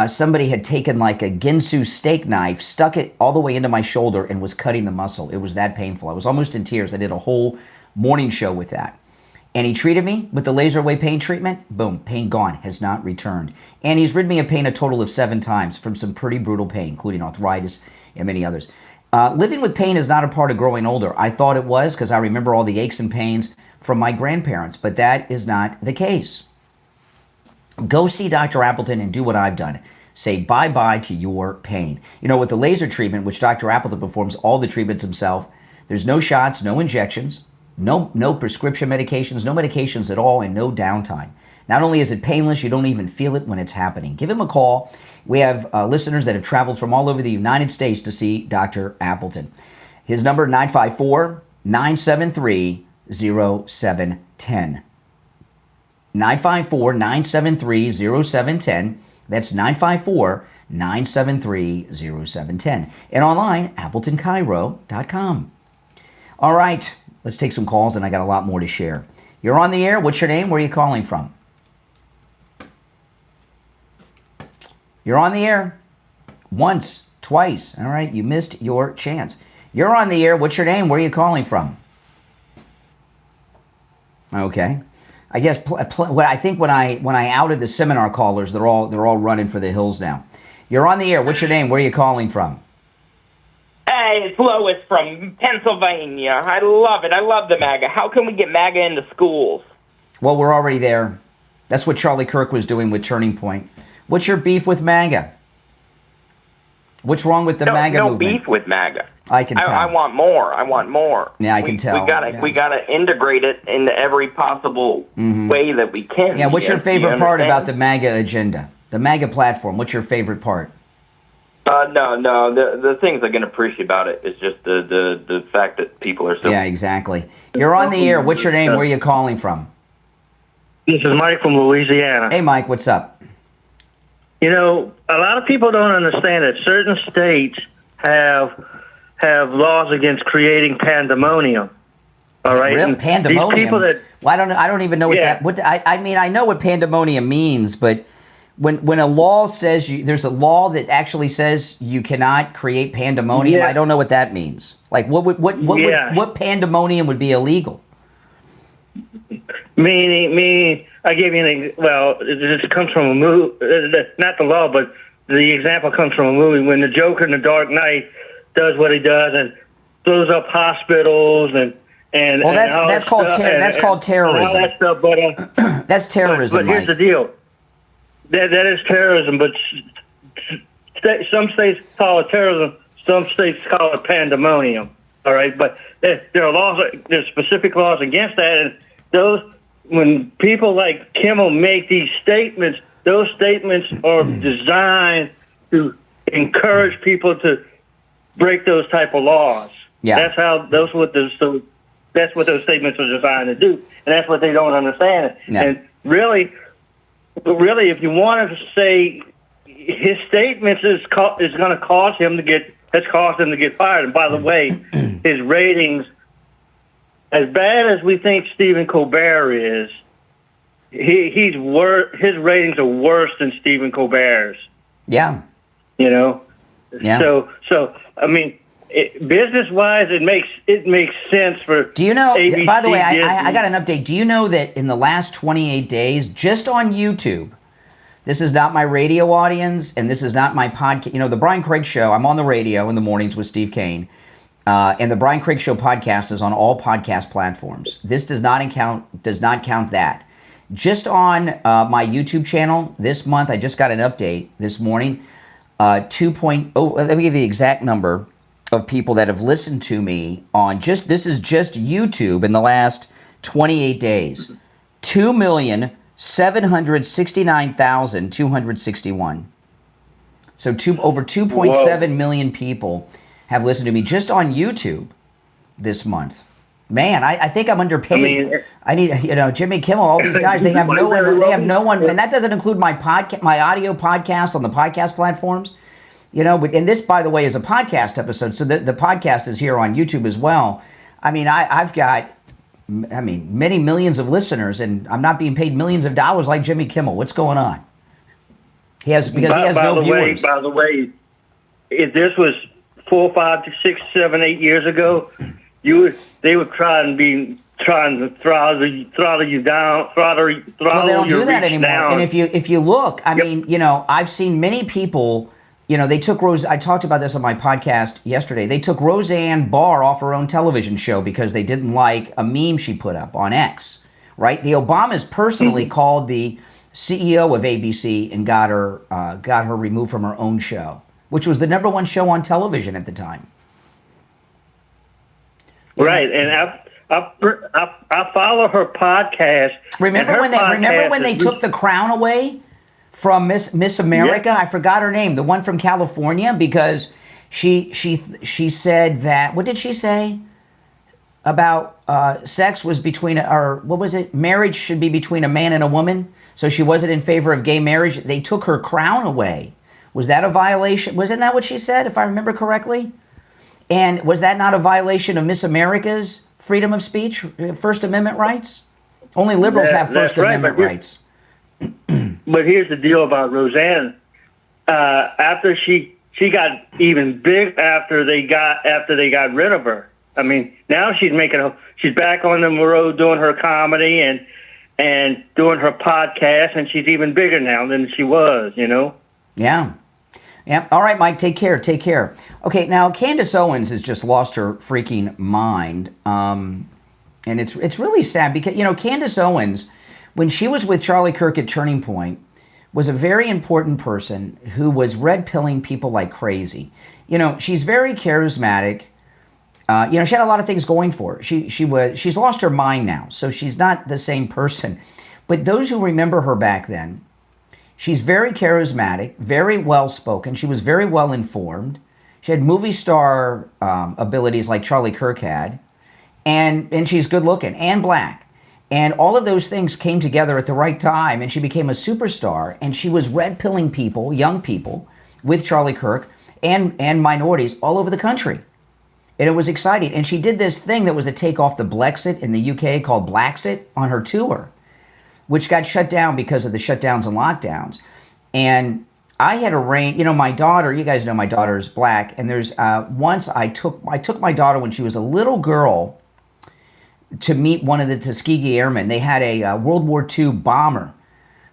Speaker 1: somebody had taken like a Ginsu steak knife, stuck it all the way into my shoulder, and was cutting the muscle. It was that painful. I was almost in tears. I did a whole morning show with that. And he treated me with the laser away pain treatment. Boom, pain gone, has not returned. And he's rid me of pain a total of 7 times from some pretty brutal pain, including arthritis and many others. Living with pain is not a part of growing older. I thought it was, because I remember all the aches and pains from my grandparents, but that is not the case. Go see Dr. Appleton and do what I've done. Say bye-bye to your pain. You know, with the laser treatment, which Dr. Appleton performs all the treatments himself, there's no shots, no injections, no prescription medications, no medications at all, and no downtime. Not only is it painless, you don't even feel it when it's happening. Give him a call. We have listeners that have traveled from all over the United States to see Dr. Appleton. His number, 954-973-0710. 954-973-0710. That's 954-973-0710. And online, AppletonCairo.com. All right, let's take some calls, and I got a lot more to share. You're on the air. What's your name? Where are you calling from? You're on the air. Once, twice. All right, you missed your chance. You're on the air. What's your name? Where are you calling from? Okay. I guess what I think when I outed the seminar callers, they're all running for the hills now. You're on the air. What's your name? Where are you calling from?
Speaker 6: Hey, it's Lois from Pennsylvania. I love it. I love the MAGA. How can we get MAGA into schools?
Speaker 1: Well, we're already there. That's what Charlie Kirk was doing with Turning Point. What's your beef with MAGA? What's wrong with the MAGA movement?
Speaker 6: No beef with MAGA.
Speaker 1: I can tell.
Speaker 6: I want more. I want more.
Speaker 1: Yeah, I can tell.
Speaker 6: We gotta integrate it into every possible way that we can.
Speaker 1: Yeah, what's your favorite part about the MAGA agenda? The MAGA platform, what's your favorite part?
Speaker 6: No. The things I can appreciate about it is just the fact that people are so...
Speaker 1: Yeah, exactly. You're on the air. What's your name? Where are you calling from?
Speaker 7: This is Mike from Louisiana.
Speaker 1: Hey, Mike, what's up?
Speaker 7: You know, a lot of people don't understand that certain states have laws against creating pandemonium. All right,
Speaker 1: really? Pandemonium.
Speaker 7: These people that,
Speaker 1: well, I don't even know what that. What I mean, I know what pandemonium means, but when a law says there's a law that actually says you cannot create pandemonium, I don't know what that means. Like, what pandemonium would be illegal?
Speaker 7: Meaning, I give you an well. This comes from a movie, not the law, but the example comes from a movie when the Joker in The Dark Knight does what he does and blows up hospitals and
Speaker 1: that's called terrorism.
Speaker 7: All that stuff, but
Speaker 1: that's terrorism.
Speaker 7: But here's the deal: that is terrorism. But some states call it terrorism. some states call it pandemonium. All right, but there are laws, there's specific laws against that, and those, when people like Kimmel make these statements, those statements are designed to encourage people to break those type of laws.
Speaker 1: Yeah.
Speaker 7: That's what those statements are designed to do, and that's what they don't understand.
Speaker 1: Yeah.
Speaker 7: And really, if you wanted to say his statements is going to cause him to get fired. And by the way, his ratings, as bad as we think Stephen Colbert is, his ratings are worse than Stephen Colbert's.
Speaker 1: Yeah.
Speaker 7: You know.
Speaker 1: Yeah.
Speaker 7: So I mean, business-wise, it makes sense for.
Speaker 1: Do you know?
Speaker 7: ABC,
Speaker 1: by the way, I got an update. Do you know that in the last 28 days, just on YouTube, this is not my radio audience, and this is not my podcast. You know, the Brian Craig Show. I'm on the radio in the mornings with Steve Kane, and the Brian Craig Show podcast is on all podcast platforms. This does not count that. Just on my YouTube channel this month, I just got an update this morning. Let me give you the exact number of people that have listened to me on this is just YouTube in the last 28 days. 2,769,261. So over 2.7 million people have listened to me just on YouTube this month. Man, I think I'm underpaid. I need, Jimmy Kimmel, all these guys, they have no one, and that doesn't include my audio podcast on the podcast platforms. And this, by the way, is a podcast episode, so the podcast is here on YouTube as well. I mean, I've got, many millions of listeners, and I'm not being paid millions of dollars like Jimmy Kimmel. What's going on? He has no viewers.
Speaker 7: By the way, if this was 4, 5, 6, 7, 8 years ago, they would trying to throttle you down, throttle
Speaker 1: well, they don't do that anymore.
Speaker 7: Down.
Speaker 1: And if you look, I've seen many people. They took I talked about this on my podcast yesterday. They took Roseanne Barr off her own television show because they didn't like a meme she put up on X, right? The Obamas personally called the CEO of ABC and got her removed from her own show, which was the #1 show on television at the time.
Speaker 7: Right, and I follow her podcast.
Speaker 1: Remember when they took the crown away from Miss America? Yeah. I forgot her name, the one from California, because she said that, what did she say about sex was between, or what was it? Marriage should be between a man and a woman. So she wasn't in favor of gay marriage. They took her crown away. Was that a violation? Wasn't that what she said, if I remember correctly? And was that not a violation of Miss America's freedom of speech, First Amendment rights? Only liberals have First Amendment rights.
Speaker 7: But here's the deal about Roseanne. After she got even big after they got rid of her. I mean, now she's back on the road doing her comedy and doing her podcast, and she's even bigger now than she was.
Speaker 1: Yeah. Yeah. All right, Mike. Take care. Okay. Now, Candace Owens has just lost her freaking mind, and it's really sad because Candace Owens, when she was with Charlie Kirk at Turning Point, was a very important person who was red-pilling people like crazy. She's very charismatic. She had a lot of things going for her. She's lost her mind now, so she's not the same person. But those who remember her back then, she's very charismatic, very well-spoken. She was very well-informed. She had movie star abilities like Charlie Kirk had, and she's good-looking and black. And all of those things came together at the right time, and she became a superstar, and she was red-pilling people, young people, with Charlie Kirk, and minorities all over the country. And it was exciting. And she did this thing that was a take off the Blexit in the UK called Blaxit on her tour, which got shut down because of the shutdowns and lockdowns. And I had arranged, my daughter, you guys know my daughter is black, and there's once I took my daughter when she was a little girl to meet one of the Tuskegee Airmen. They had a World War II bomber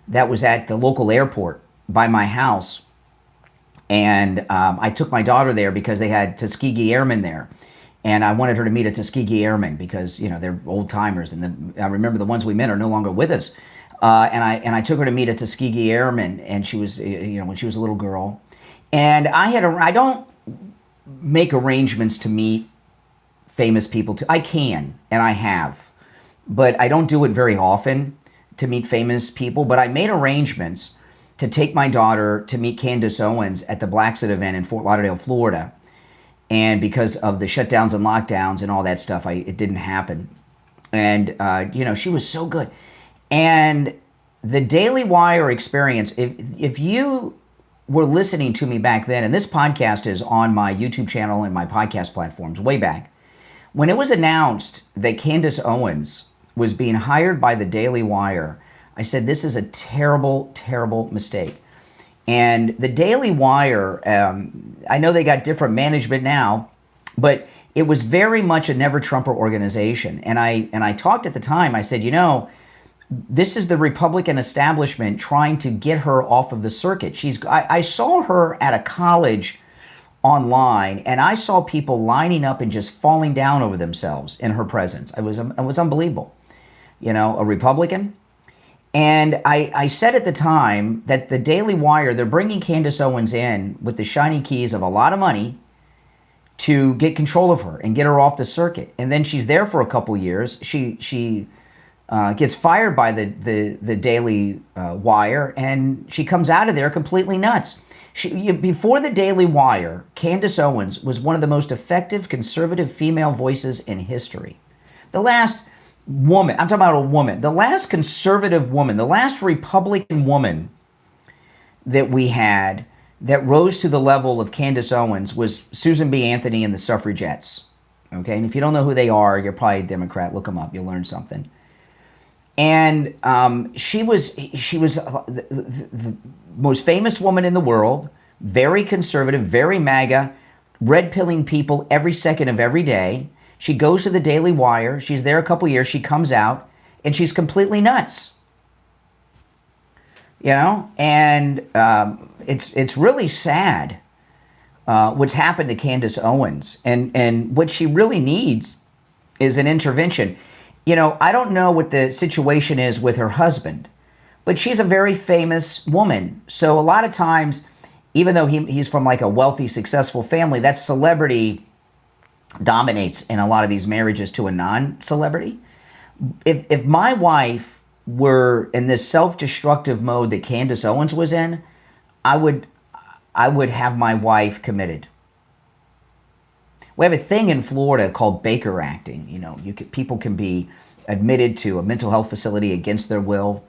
Speaker 1: that was at the local airport by my house. And I took my daughter there because they had Tuskegee Airmen there. And I wanted her to meet a Tuskegee Airman because, they're old timers. And I remember the ones we met are no longer with us. And I took her to meet a Tuskegee Airman, and she was, when she was a little girl. And make arrangements to meet famous people. I can, and I have, but I don't do it very often to meet famous people. But I made arrangements to take my daughter to meet Candace Owens at the Blacksett event in Fort Lauderdale, Florida. And because of the shutdowns and lockdowns and all that stuff, it didn't happen. And, she was so good. And the Daily Wire experience, if you were listening to me back then, and this podcast is on my YouTube channel and my podcast platforms way back, when it was announced that Candace Owens was being hired by the Daily Wire, I said, this is a terrible, terrible mistake. And the Daily Wire, I know they got different management now, but it was very much a never-Trumper organization. And I talked at the time, I said, this is the Republican establishment trying to get her off of the circuit. I saw her at a college online, and I saw people lining up and just falling down over themselves in her presence. It was unbelievable. A Republican. And I said at the time that the Daily Wire, they're bringing Candace Owens in with the shiny keys of a lot of money to get control of her and get her off the circuit. And then she's there for a couple years. She gets fired by the Daily Wire, and she comes out of there completely nuts. Before the Daily Wire, Candace Owens was one of the most effective conservative female voices in history. The last woman, I'm talking about a woman, the last conservative woman, the last Republican woman that we had that rose to the level of Candace Owens was Susan B. Anthony and the suffragettes. Okay, and if you don't know who they are, you're probably a Democrat. Look them up. You'll learn something. And she was the most famous woman in the world, very conservative, very MAGA, red-pilling people every second of every day. She goes to the Daily Wire. She's there a couple years. She comes out, and she's completely nuts. And it's really sad what's happened to Candace Owens. And what she really needs is an intervention. I don't know what the situation is with her husband, but she's a very famous woman. So a lot of times, even though he's from like a wealthy, successful family, that celebrity dominates in a lot of these marriages to a non-celebrity. If my wife were in this self-destructive mode that Candace Owens was in, I would have my wife committed. We have a thing in Florida called Baker acting. People can be admitted to a mental health facility against their will.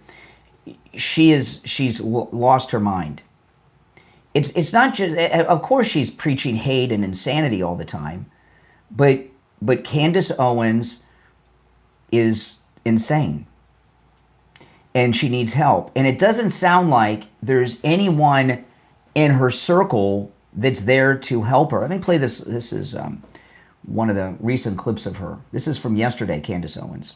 Speaker 1: She's lost her mind. It's not just, of course, she's preaching hate and insanity all the time, but Candace Owens is insane, and she needs help. And it doesn't sound like there's anyone in her circle that's there to help her. Let me play this. This is one of the recent clips of her. This is from yesterday, Candace Owens.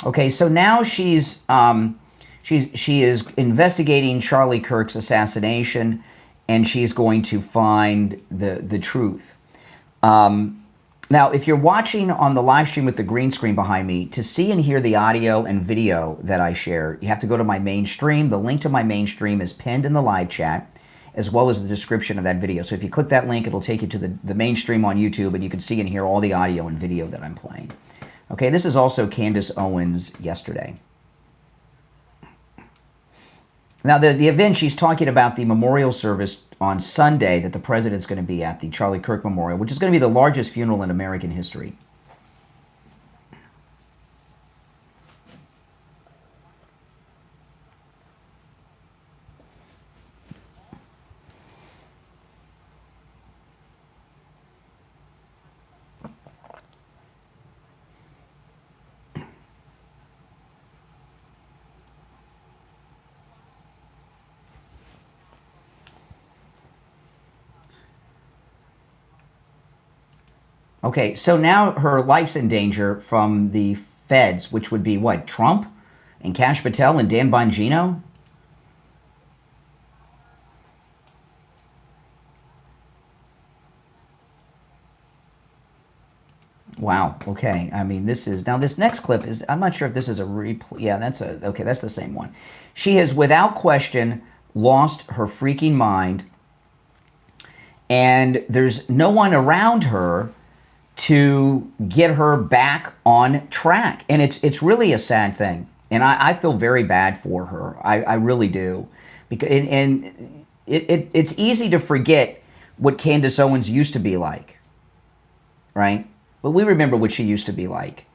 Speaker 1: Okay, so now she is investigating Charlie Kirk's assassination, and she's going to find the truth. Now, if you're watching on the live stream with the green screen behind me, to see and hear the audio and video that I share, you have to go to my main stream. The link to my main stream is pinned in the live chat, as well as the description of that video. So if you click that link, it'll take you to the main stream on YouTube, and you can see and hear all the audio and video that I'm playing. Okay, this is also Candace Owens yesterday. Now, the event, she's talking about the memorial service on Sunday that the president's going to be at, the Charlie Kirk Memorial, which is going to be the largest funeral in American history. Okay, so now her life's in danger from the feds, which would be what, Trump? and Cash Patel and Dan Bongino? Wow. Okay. I mean, this next clip is, I'm not sure if this is a replay. Yeah, that's the same one. She has without question lost her freaking mind, and there's no one around her to get her back on track. And it's really a sad thing. And I feel very bad for her. I really do. Because it's easy to forget what Candace Owens used to be like, right? But we remember what she used to be like.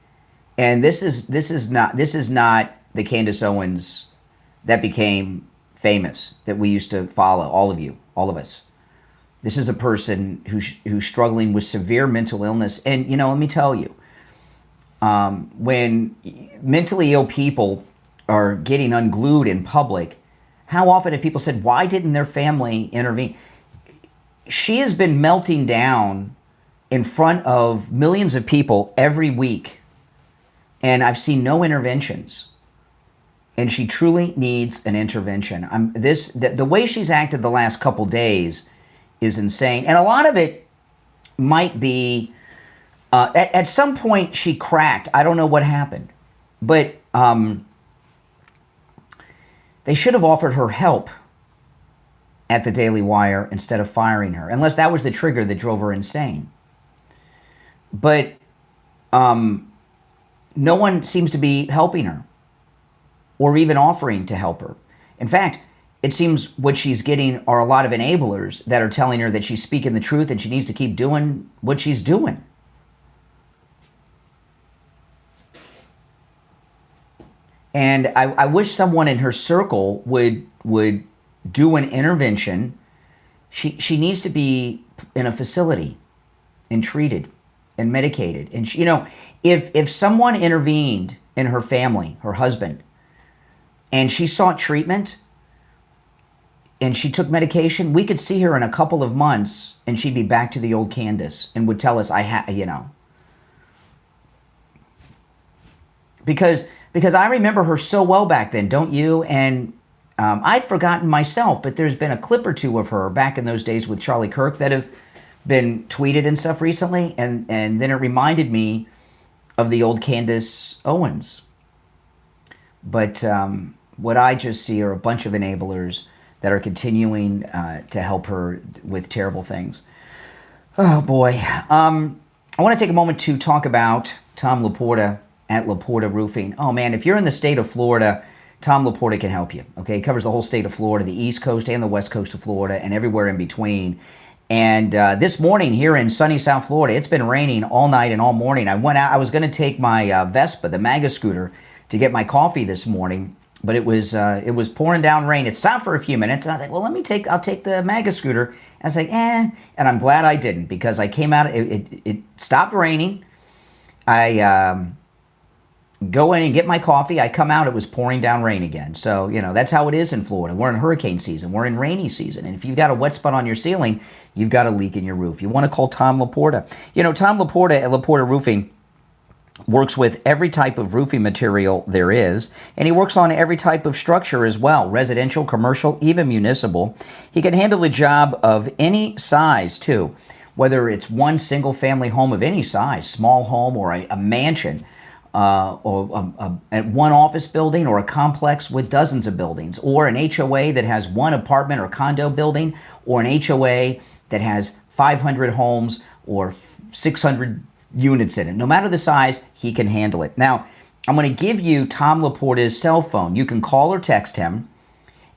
Speaker 1: And this is not the Candace Owens that became famous, that we used to follow, all of us. This is a person who's struggling with severe mental illness. And, let me tell you, when mentally ill people are getting unglued in public, how often have people said, why didn't their family intervene? She has been melting down in front of millions of people every week, and I've seen no interventions. And she truly needs an intervention. The way she's acted the last couple days is insane. And a lot of it might be, at some point she cracked. I don't know what happened. But they should have offered her help at the Daily Wire instead of firing her, unless that was the trigger that drove her insane. But no one seems to be helping her or even offering to help her. In fact, it seems what she's getting are a lot of enablers that are telling her that she's speaking the truth and she needs to keep doing what she's doing. And I wish someone in her circle would do an intervention. She needs to be in a facility and treated and medicated. And she, if someone intervened in her family, her husband, and she sought treatment and she took medication, we could see her in a couple of months and she'd be back to the old Candace and would tell us, because I remember her so well back then, don't you? And I'd forgotten myself, but there's been a clip or two of her back in those days with Charlie Kirk that have been tweeted and stuff recently, and then it reminded me of the old Candace Owens. But what I just see are a bunch of enablers that are continuing to help her with terrible things. Oh boy. I want to take a moment to talk about Tom Laporta at Laporta Roofing. Oh man, if you're in the state of Florida, Tom Laporta can help you. Okay, he covers the whole state of Florida, the East Coast and the West Coast of Florida, and everywhere in between. And this morning here in sunny South Florida, it's been raining all night and all morning. I went out. I was going to take my Vespa, the MAGA scooter, to get my coffee this morning, but it was pouring down rain. It stopped for a few minutes, and I was like, well, I'll take the MAGA scooter. I was like, and I'm glad I didn't, because I came out. It stopped raining. I go in and get my coffee. I come out, it was pouring down rain again. So, that's how it is in Florida. We're in hurricane season. We're in rainy season. And if you've got a wet spot on your ceiling, you've got a leak in your roof. You want to call Tom Laporta. Tom Laporta at Laporta Roofing works with every type of roofing material there is, and he works on every type of structure as well, residential, commercial, even municipal. He can handle the job of any size, too, whether it's one single-family home of any size, small home or a mansion, or one office building, or a complex with dozens of buildings, or an HOA that has one apartment or condo building, or an HOA that has 500 homes or 600 units in it. No matter the size, he can handle it. Now, I'm going to give you Tom Laporta's cell phone. You can call or text him,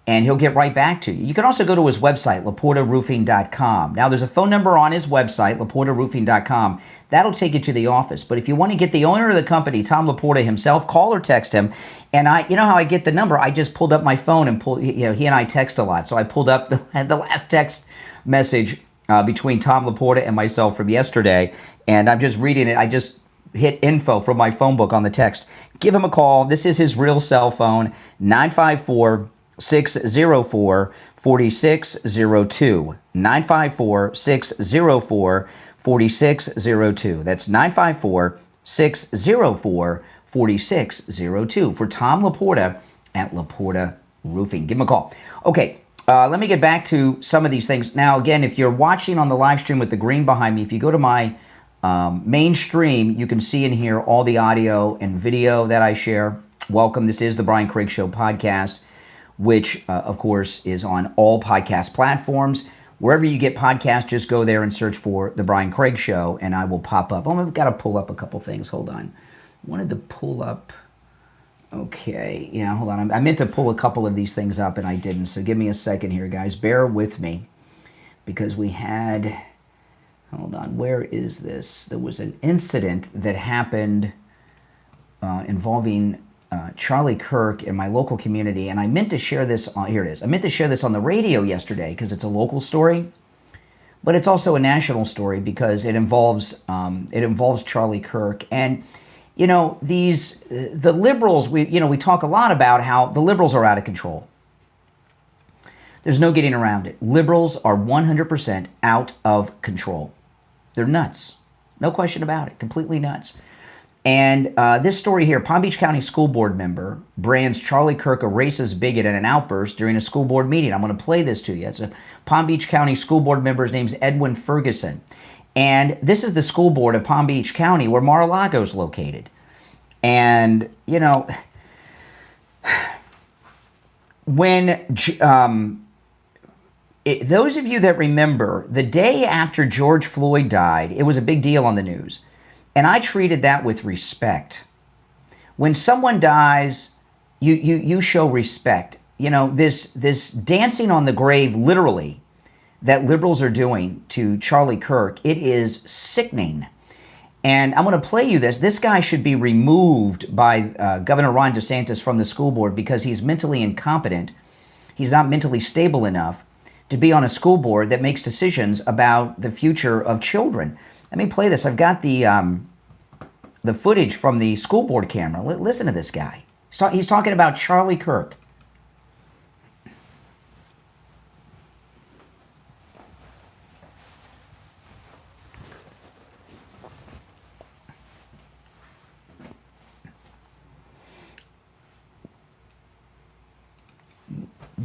Speaker 1: and he'll get right back to you. You can also go to his website, laportaroofing.com. Now, there's a phone number on his website, laportaroofing.com. That'll take you to the office. But if you want to get the owner of the company, Tom Laporta himself, call or text him. And you know how I get the number? I just pulled up my phone and he and I text a lot. So I pulled up the last text message between Tom Laporta and myself from yesterday. And I'm just reading it. I just hit info from my phone book on the text. Give him a call. This is his real cell phone, 954-604-4602. 954-604-4602. That's 954-604-4602. 4602. For Tom Laporta at Laporta Roofing. Give him a call. Okay, let me get back to some of these things. Now, again, if you're watching on the live stream with the green behind me, if you go to my main stream, you can see and hear all the audio and video that I share. Welcome. This is the Brian Craig Show podcast, which, of course, is on all podcast platforms. Wherever you get podcasts, just go there and search for The Brian Craig Show, and I will pop up. Oh, I've got to pull up a couple things. Hold on. I wanted to pull up. Okay. Yeah, hold on. I meant to pull a couple of these things up, and I didn't. So give me a second here, guys. Bear with me, because we had... Hold on. Where is this? There was an incident that happened involving Charlie Kirk in my local community, and I meant to share this on, here it is. I meant to share this on the radio yesterday because it's a local story, but it's also a national story because it involves Charlie Kirk. And you know, the liberals, we talk a lot about how the liberals are out of control. There's no getting around it. Liberals are 100% out of control. They're nuts. No question about it. Completely nuts. And this story here, Palm Beach County School Board member brands Charlie Kirk a racist bigot in an outburst during a school board meeting. I'm going to play this to you. It's a Palm Beach County School Board member. His name's Edwin Ferguson. And this is the school board of Palm Beach County where Mar-a-Lago is located. And, you know, when... those of you that remember, the day after George Floyd died, it was a big deal on the news. And I treated that with respect. When someone dies, you show respect. You know, this dancing on the grave, literally, that liberals are doing to Charlie Kirk, it is sickening. And I'm going to play you this. This guy should be removed by Governor Ron DeSantis from the school board because he's mentally incompetent. He's not mentally stable enough to be on a school board that makes decisions about the future of children. Let me play this. I've got the footage from the school board camera. Listen to this guy. He's talking about Charlie Kirk.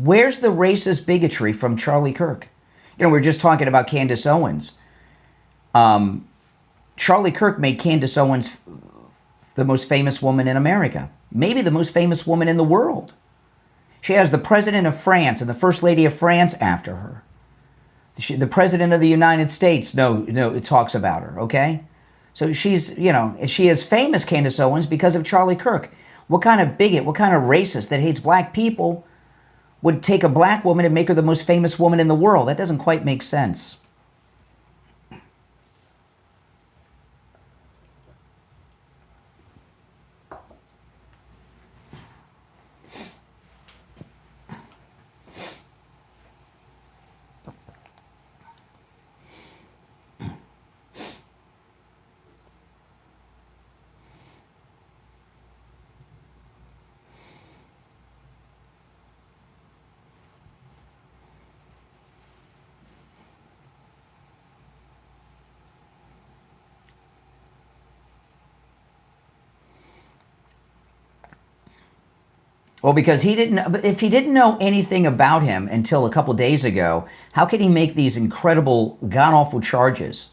Speaker 1: Where's the racist bigotry from Charlie Kirk? You know, we were just talking about Candace Owens. Charlie Kirk made Candace Owens the most famous woman in America. Maybe the most famous woman in the world. She has the president of France and the first lady of France after her. The president of the United States, it talks about her, okay? So she's, you know, she is famous, Candace Owens, because of Charlie Kirk. What kind of bigot, what kind of racist that hates black people would take a black woman and make her the most famous woman in the world? That doesn't quite make sense. Well, because if he didn't know anything about him until a couple days ago, how could he make these incredible, god-awful charges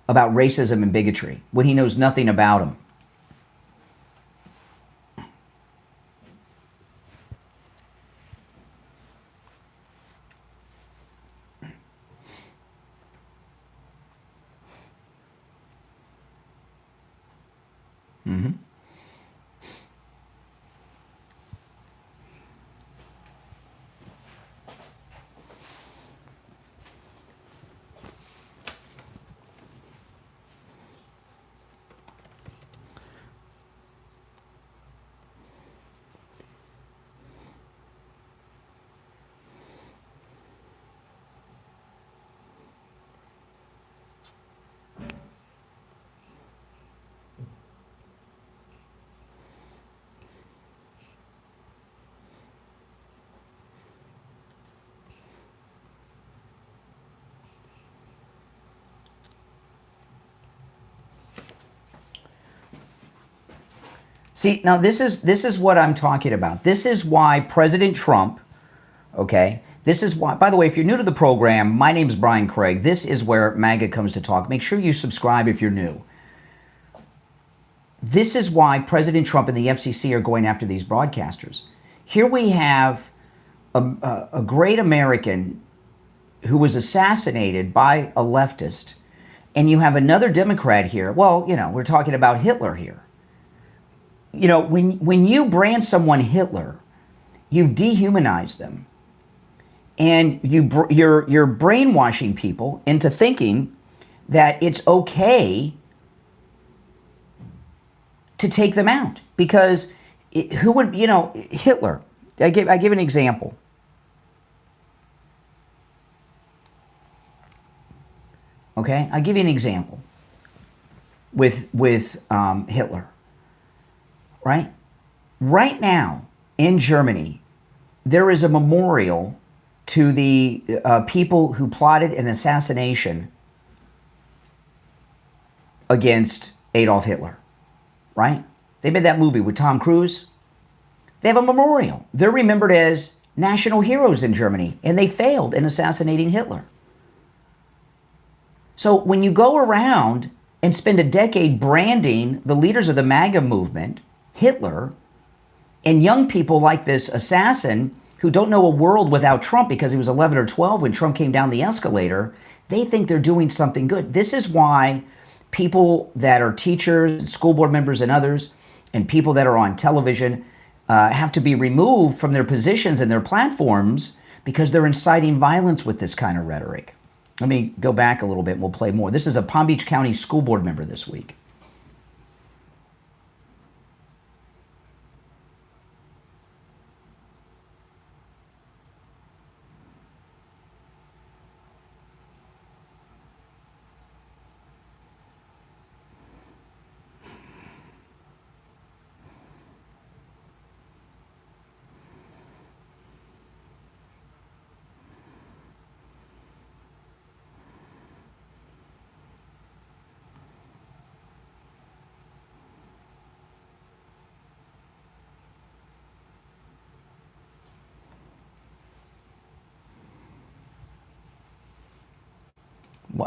Speaker 1: about racism and bigotry when he knows nothing about him? Mm-hmm. See, now this is what I'm talking about. This is why President Trump, okay, this is why, by the way, if you're new to the program, my name is Brian Craig. This is where MAGA comes to talk. Make sure you subscribe if you're new. This is why President Trump and the FCC are going after these broadcasters. Here we have a great American who was assassinated by a leftist, and you have another Democrat here. Well, you know, we're talking about Hitler here. You know, when you brand someone Hitler, you've dehumanized them, and you're brainwashing people into thinking that it's okay to take them out, because who would, you know, Hitler? I give an example. Okay, I'll give you an example with Hitler. Right? Right now, in Germany, there is a memorial to the people who plotted an assassination against Adolf Hitler. Right? They made that movie with Tom Cruise. They have a memorial. They're remembered as national heroes in Germany, and they failed in assassinating Hitler. So when you go around and spend a decade branding the leaders of the MAGA movement Hitler, and young people like this assassin who don't know a world without Trump because he was 11 or 12 when Trump came down the escalator, they think they're doing something good. This is why people that are teachers, school board members and others, and people that are on television have to be removed from their positions and their platforms because they're inciting violence with this kind of rhetoric. Let me go back a little bit and we'll play more. This is a Palm Beach County school board member this week.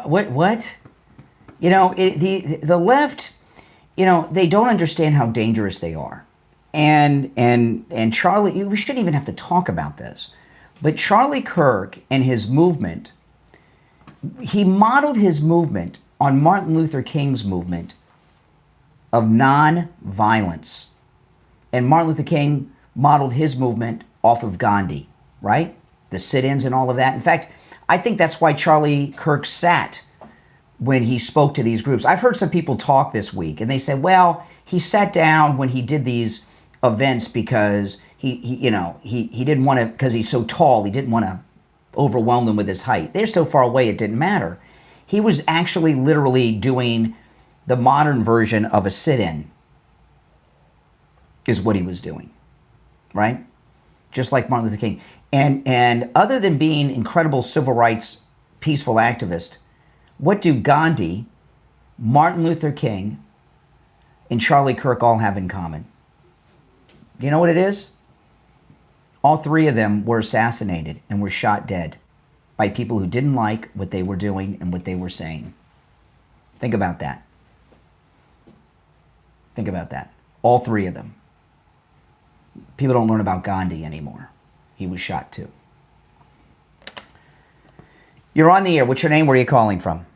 Speaker 1: What? You know, the left, you know, they don't understand how dangerous they are. And Charlie, we shouldn't even have to talk about this, but Charlie Kirk and his movement, he modeled his movement on Martin Luther King's movement of non-violence. And Martin Luther King modeled his movement off of Gandhi, right? The sit-ins and all of that. In fact, I think that's why Charlie Kirk sat when he spoke to these groups. I've heard some people talk this week, and they said, well, he sat down when he did these events because he didn't want to, because he's so tall, he didn't want to overwhelm them with his height. They're so far away, it didn't matter. He was actually literally doing the modern version of a sit-in, is what he was doing, right? Just like Martin Luther King. And other than being incredible civil rights peaceful activist, what do Gandhi, Martin Luther King, and Charlie Kirk all have in common? Do you know what it is? All three of them were assassinated and were shot dead by people who didn't like what they were doing and what they were saying. Think about that. Think about that. All three of them. People don't learn about Gandhi anymore. He was shot too. You're on the air. What's your name? Where are you calling from?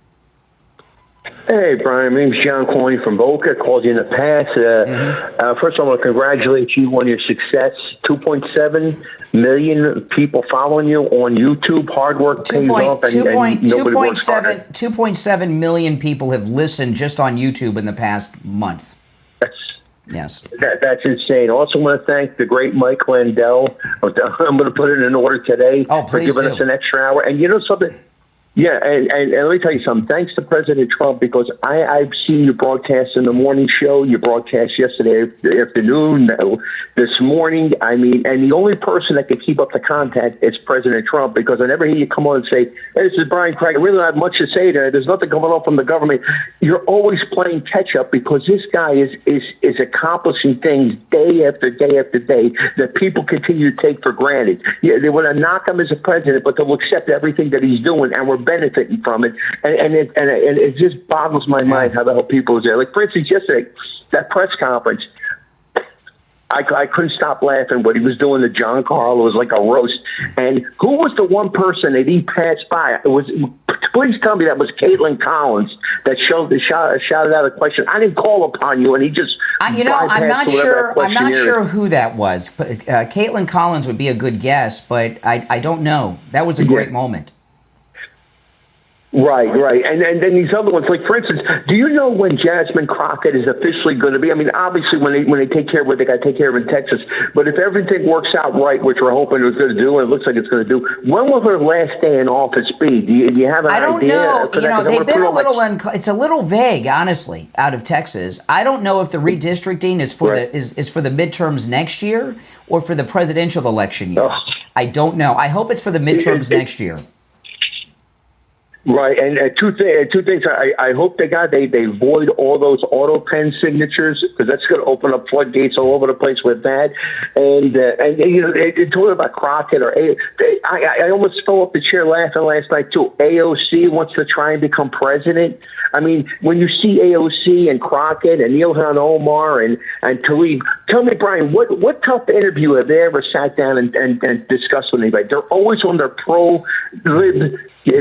Speaker 8: Hey, Brian. My name's John calling from Boca. Called you in the past. First, I want to congratulate you on your success. 2.7 million people following you on YouTube. Hard work pays off, and nobody works harder.
Speaker 1: 2.7 million people have listened just on YouTube in the past month. Yes.
Speaker 8: That's insane. Also want to thank the great Mike Landell. I'm going to put it in order today for giving us an extra hour. And you know something? Yeah, and let me tell you something. Thanks to President Trump, because I've seen you broadcast in the morning show. You broadcast yesterday afternoon, this morning. I mean, and the only person that can keep up the contact is President Trump, because I never hear you come on and say, "Hey, this is Brian Craig. I really don't have much to say there. There's nothing coming up from the government." You're always playing catch up, because this guy is accomplishing things day after day after day that people continue to take for granted. Yeah, they want to knock him as a president, but they'll accept everything that he's doing, and we're benefiting from it, and it just boggles my mind how the hell people is there. Like, for instance, yesterday, that press conference, I couldn't stop laughing. What he was doing to John Carl was like a roast. And who was the one person that he passed by? It was, please tell me that was Caitlin Collins that shouted out a question. I didn't call upon you, and he just
Speaker 1: I'm not sure who that was. Caitlin Collins would be a good guess, but I don't know. That was a great moment.
Speaker 8: Right. And then these other ones, like, for instance, do you know when Jasmine Crockett is officially going to be? I mean, obviously, when they take care of what they got to take care of in Texas, but if everything works out right, which we're hoping it's going to do, and it looks like it's going to do, when will her last day in office be? Do you have an idea?
Speaker 1: I don't know. They've been a little it's a little vague, honestly, out of Texas. I don't know if the redistricting is for is for the midterms next year or for the presidential election year. I don't know. I hope it's for the midterms next year.
Speaker 8: Right, and two things. I hope they void all those auto pen signatures, because that's going to open up floodgates all over the place with that. And you know, they told about Crockett I almost fell off the chair laughing last night too. AOC wants to try and become president. I mean, when you see AOC and Crockett and Ilhan Omar and Tlaib, tell me, Brian, what tough interview have they ever sat down and discussed with anybody? They're always on their pro-lib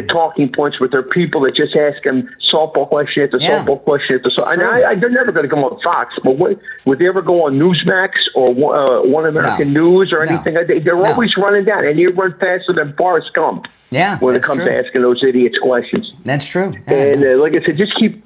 Speaker 8: talking points with their people that just ask them softball question after softball question after softball. And they're never going to come on Fox, but would they ever go on Newsmax or One American News or anything? They're always running down, and you run faster than Forrest Gump.
Speaker 1: Yeah,
Speaker 8: when it comes to asking those idiots questions.
Speaker 1: That's true.
Speaker 8: And like I said, just keep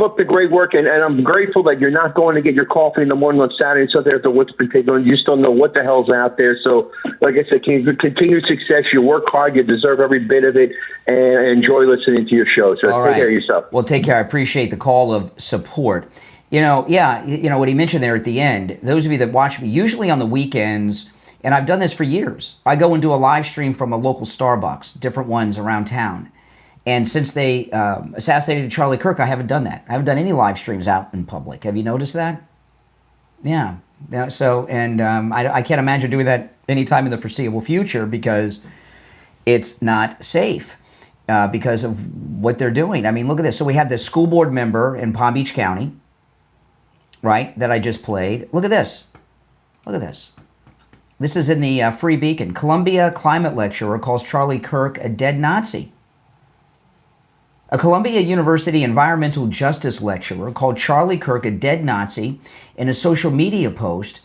Speaker 8: up the great work, and I'm grateful that you're not going to get your coffee in the morning on Saturday so after what's been taken on. You just don't know what the hell's out there. So, like I said, continued success. You work hard. You deserve every bit of it, and enjoy listening to your show. So take care of yourself.
Speaker 1: Well, take care. I appreciate the call of support. You know, what he mentioned there at the end, those of you that watch me, usually on the weekends, and I've done this for years, I go and do a live stream from a local Starbucks, different ones around town. And since they assassinated Charlie Kirk, I haven't done that. I haven't done any live streams out in public. Have you noticed that? Yeah. So, and I can't imagine doing that anytime in the foreseeable future, because it's not safe because of what they're doing. I mean, look at this. So we have this school board member in Palm Beach County, right, that I just played. Look at this. Look at this. This is in the Free Beacon. Columbia climate lecturer calls Charlie Kirk a dead Nazi. A Columbia University environmental justice lecturer called Charlie Kirk a dead Nazi in a social media post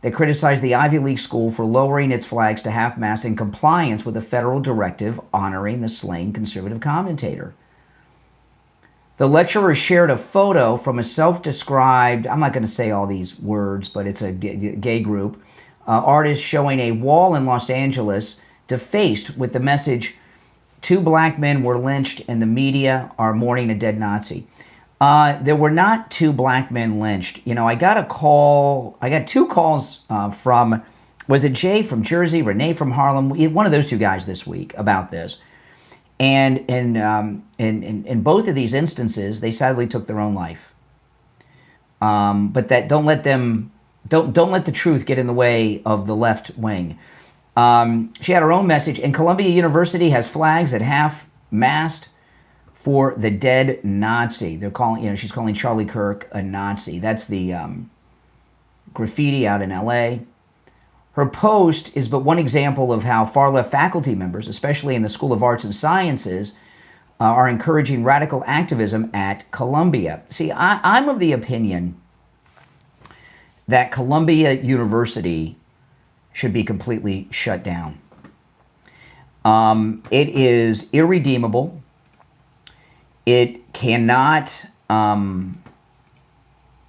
Speaker 1: that criticized the Ivy League school for lowering its flags to half-mast in compliance with a federal directive honoring the slain conservative commentator. The lecturer shared a photo from a self-described, I'm not going to say all these words, but it's a gay group, artist showing a wall in Los Angeles defaced with the message, 2 black men were lynched and the media are mourning a dead Nazi. There were not 2 black men lynched. You know, I got 2 calls from, was it Jay from Jersey, Renee from Harlem, one of those 2 guys this week about this. And in both of these instances, they sadly took their own life. But that don't let the truth get in the way of the left wing. She had her own message, and Columbia University has flags at half-mast for the dead Nazi. They're calling, she's calling Charlie Kirk a Nazi. That's the graffiti out in LA. Her post is but one example of how far-left faculty members, especially in the School of Arts and Sciences, are encouraging radical activism at Columbia. See, I'm of the opinion that Columbia University should be completely shut down. It is irredeemable. It cannot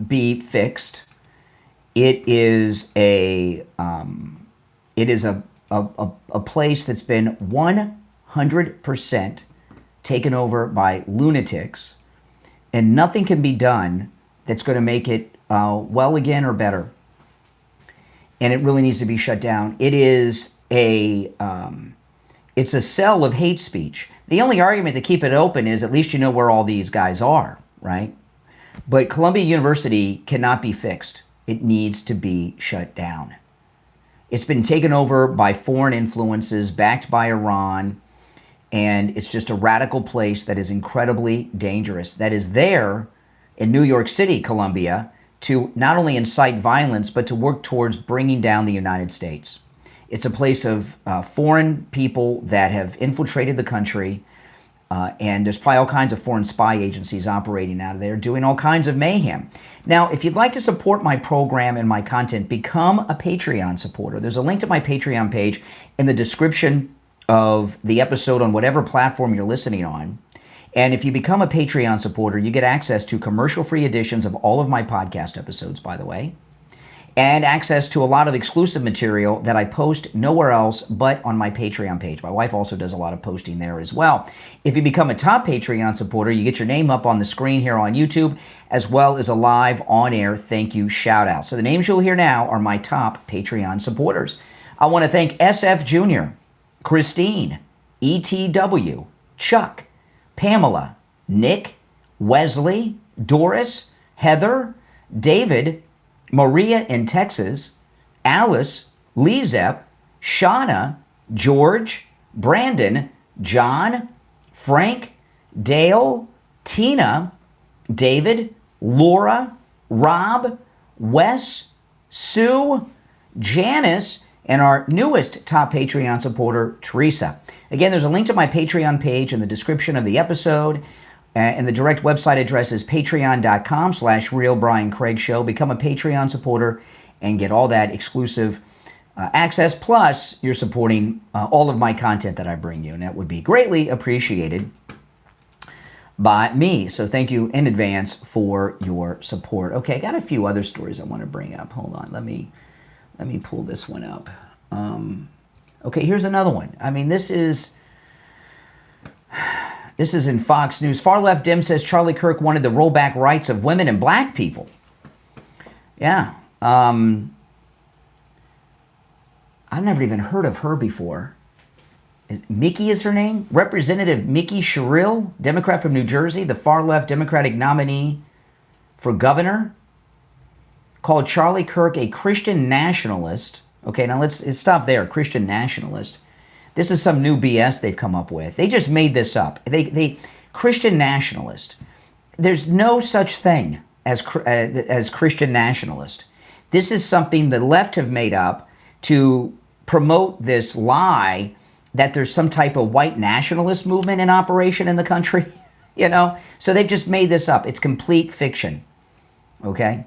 Speaker 1: be fixed. It is a place that's been 100% taken over by lunatics, and nothing can be done that's going to make it well again or better. And it really needs to be shut down. It is it's a cell of hate speech. The only argument to keep it open is at least you know where all these guys are, right? But Columbia University cannot be fixed. It needs to be shut down. It's been taken over by foreign influences, backed by Iran, and it's just a radical place that is incredibly dangerous, that is there in New York City, Columbia, to not only incite violence, but to work towards bringing down the United States. It's a place of foreign people that have infiltrated the country, and there's probably all kinds of foreign spy agencies operating out of there, doing all kinds of mayhem. Now, if you'd like to support my program and my content, become a Patreon supporter. There's a link to my Patreon page in the description of the episode on whatever platform you're listening on. And if you become a Patreon supporter, you get access to commercial-free editions of all of my podcast episodes, by the way, and access to a lot of exclusive material that I post nowhere else but on my Patreon page. My wife also does a lot of posting there as well. If you become a top Patreon supporter, you get your name up on the screen here on YouTube, as well as a live on-air thank you shout-out. So the names you'll hear now are my top Patreon supporters. I want to thank SFjr, Christine, ETW, Chuck, Pamela, Nick, Wesley, Doris, Heather, David, Maria in Texas, Alice, LeeZep, Shawna, George, Brandon, John, Frank, Dale, Tina, David, Laura, Rob, Wes, Sue, Janice, and our newest top Patreon supporter, Teresa. Again, there's a link to my Patreon page in the description of the episode. And the direct website address is patreon.com/RealBrianCraigShow. Become a Patreon supporter and get all that exclusive access. Plus, you're supporting all of my content that I bring you. And that would be greatly appreciated by me. So thank you in advance for your support. Okay, I got a few other stories I want to bring up. Hold on. Let me pull this one up. Okay, here's another one. I mean, this is in Fox News. Far left Dim says Charlie Kirk wanted to roll back rights of women and black people. Yeah. I've never even heard of her before. Mickey is her name? Representative Mickey Sherrill, Democrat from New Jersey, the far left Democratic nominee for governor, called Charlie Kirk a Christian nationalist. Okay, now let's stop there. Christian nationalist. This is some new BS they've come up with. They just made this up. They Christian nationalist. There's no such thing as Christian nationalist. This is something the left have made up to promote this lie that there's some type of white nationalist movement in operation in the country. You know? So they've just made this up. It's complete fiction. Okay?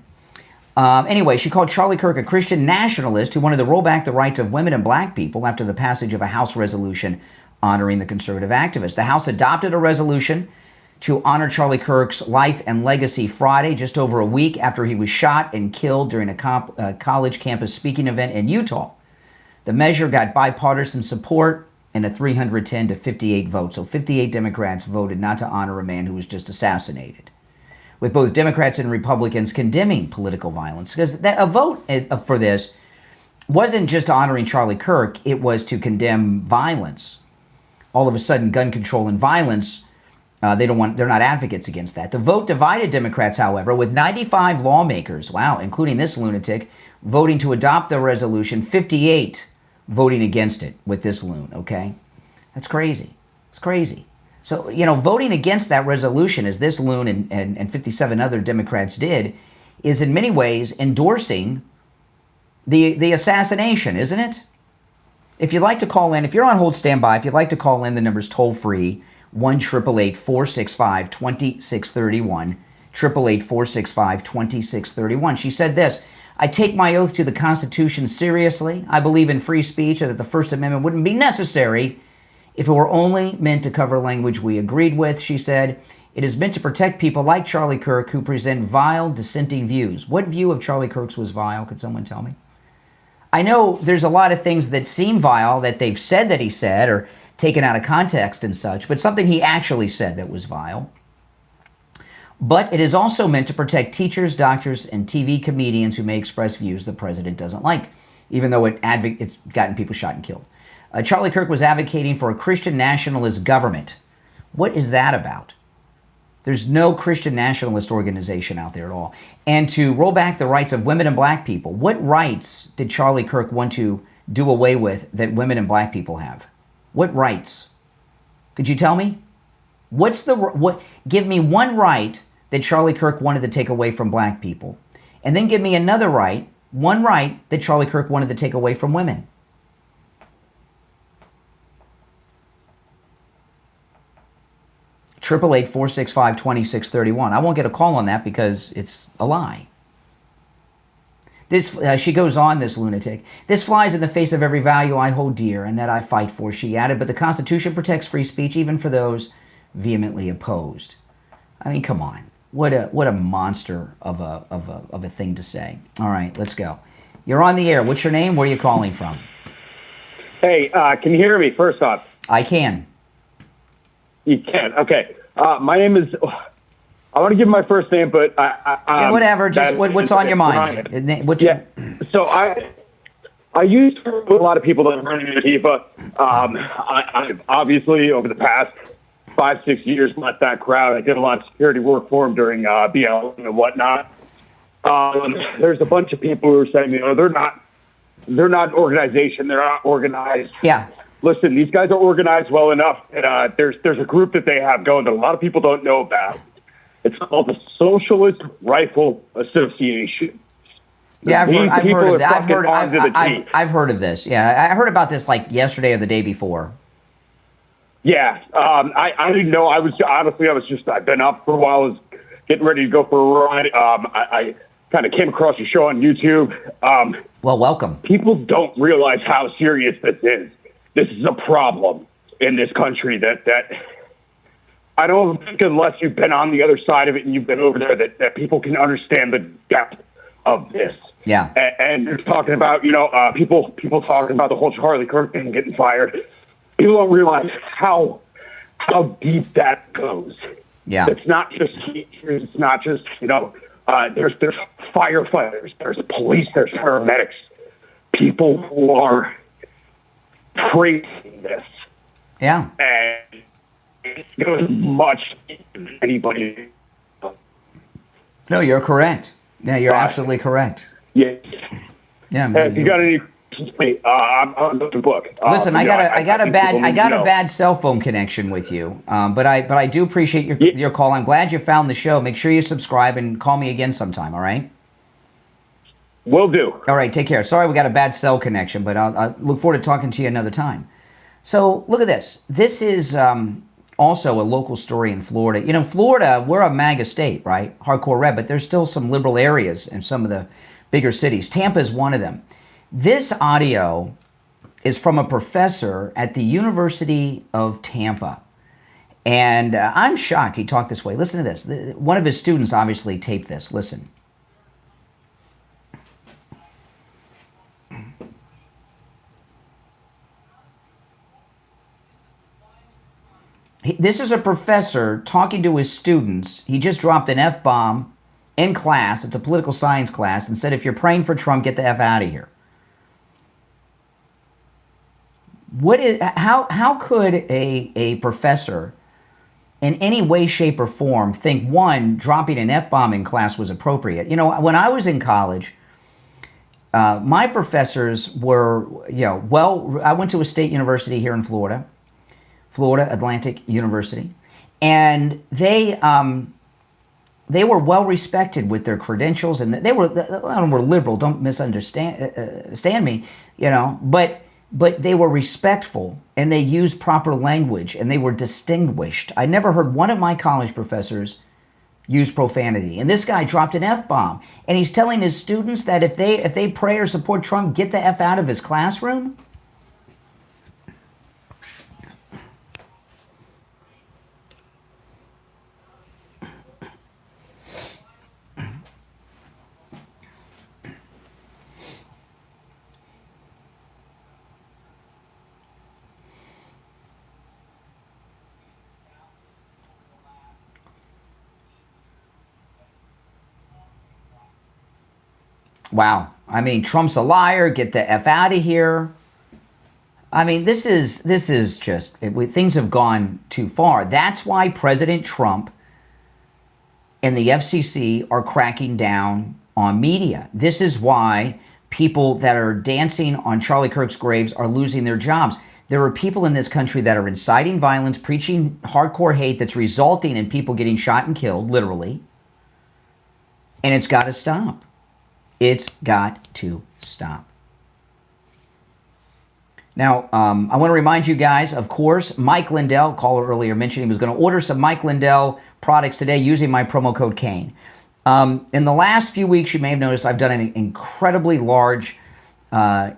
Speaker 1: Anyway, she called Charlie Kirk a Christian nationalist who wanted to roll back the rights of women and black people after the passage of a House resolution honoring the conservative activist. The House adopted a resolution to honor Charlie Kirk's life and legacy Friday, just over a week after he was shot and killed during a college campus speaking event in Utah. The measure got bipartisan support in a 310 to 58 vote. So 58 Democrats voted not to honor a man who was just assassinated, with both Democrats and Republicans condemning political violence. Because a vote for this wasn't just honoring Charlie Kirk, it was to condemn violence. All of a sudden, gun control and violence, they're not advocates against that. The vote divided Democrats, however, with 95 lawmakers, wow, including this lunatic, voting to adopt the resolution, 58 voting against it with this loon, okay? That's crazy. It's crazy. So, you know, voting against that resolution, as this loon and 57 other Democrats did, is in many ways endorsing the assassination, isn't it? If you'd like to call in, if you're on hold, stand by. If you'd like to call in, the number's toll-free, 1-888-465-2631, 888-465-2631. She said this: I take my oath to the Constitution seriously. I believe in free speech and that the First Amendment wouldn't be necessary if it were only meant to cover language we agreed with. She said, it is meant to protect people like Charlie Kirk who present vile, dissenting views. What view of Charlie Kirk's was vile? Could someone tell me? I know there's a lot of things that seem vile that they've said that he said, or taken out of context and such, but something he actually said that was vile. But it is also meant to protect teachers, doctors, and TV comedians who may express views the president doesn't like, even though it's gotten people shot and killed. Charlie Kirk was advocating for a Christian nationalist government. What is that about? There's no Christian nationalist organization out there at all. And to roll back the rights of women and black people. What rights did Charlie Kirk want to do away with that women and black people have? What rights? Could you tell me? Give me one right that Charlie Kirk wanted to take away from black people. And then give me another right, one right that Charlie Kirk wanted to take away from women. Triple 8-465-2631. I won't get a call on that because it's a lie. This she goes on, this lunatic. This flies in the face of every value I hold dear and that I fight for, she added, but the Constitution protects free speech even for those vehemently opposed. I mean, come on. What a monster of a thing to say. All right, let's go. You're on the air. What's your name? Where are you calling from?
Speaker 9: Hey, can you hear me, first off?
Speaker 1: I can.
Speaker 9: You can. Okay. My name is. I want to give my first name, but
Speaker 1: yeah, whatever. Just what's on your mind?
Speaker 9: So I used to know a lot of people that are running Antifa. I obviously over the past 5-6 years left that crowd. I did a lot of security work for them during BLM and whatnot. There's a bunch of people who are saying, they're not an organization. They're not organized.
Speaker 1: Yeah.
Speaker 9: Listen, these guys are organized well enough. And, there's a group that they have going that a lot of people don't know about. It's called the Socialist Rifle Association.
Speaker 1: Yeah, I've heard of that. I've heard of this. Yeah, I heard about this like yesterday or the day before.
Speaker 9: Yeah, I didn't know. I've been up for a while. I was getting ready to go for a ride. I kind of came across your show on YouTube.
Speaker 1: Well, welcome.
Speaker 9: People don't realize how serious this is. This is a problem in this country that I don't think unless you've been on the other side of it and you've been over there that people can understand the depth of this.
Speaker 1: Yeah.
Speaker 9: And they're talking about, people talking about the whole Charlie Kirk thing getting fired. People don't realize how deep that goes.
Speaker 1: Yeah.
Speaker 9: It's not just teachers. It's not just, there's firefighters, there's police, there's paramedics, people who are praising this.
Speaker 1: Yeah.
Speaker 9: And it goes much than anybody.
Speaker 1: No, you're correct. Yeah, you're absolutely correct.
Speaker 9: Yeah.
Speaker 1: Yeah.
Speaker 9: If you got any questions, please, I'm on the book.
Speaker 1: Listen, I got a bad cell phone connection with you, but I do appreciate your call. I'm glad you found the show. Make sure you subscribe and call me again sometime. All right.
Speaker 9: Will do.
Speaker 1: All right. Take care. Sorry we got a bad cell connection, but I'll look forward to talking to you another time. So look at this. This is also a local story in Florida. Florida, we're a MAGA state, right? Hardcore red, but there's still some liberal areas in some of the bigger cities. Tampa is one of them. This audio is from a professor at the University of Tampa. And I'm shocked he talked this way. Listen to this. One of his students obviously taped this. Listen. This is a professor talking to his students. He just dropped an F-bomb in class. It's a political science class and said, if you're praying for Trump, get the F out of here. How could a professor in any way, shape, or form think, one, dropping an F-bomb in class was appropriate? When I was in college, my professors were, I went to a state university here in Florida Atlantic University, and they were well respected with their credentials, and they were liberal. Don't misunderstand me, but they were respectful, and they used proper language, and they were distinguished. I never heard one of my college professors use profanity, and this guy dropped an F-bomb, and he's telling his students that if they pray or support Trump, get the F out of his classroom. Wow. I mean, Trump's a liar. Get the F out of here. I mean, this is just, things have gone too far. That's why President Trump and the FCC are cracking down on media. This is why people that are dancing on Charlie Kirk's graves are losing their jobs. There are people in this country that are inciting violence, preaching hardcore hate that's resulting in people getting shot and killed, literally. And it's got to stop. It's got to stop. Now, I want to remind you guys, of course, Mike Lindell, caller earlier mentioned he was going to order some Mike Lindell products today using my promo code Kane. In the last few weeks, you may have noticed I've done an incredibly large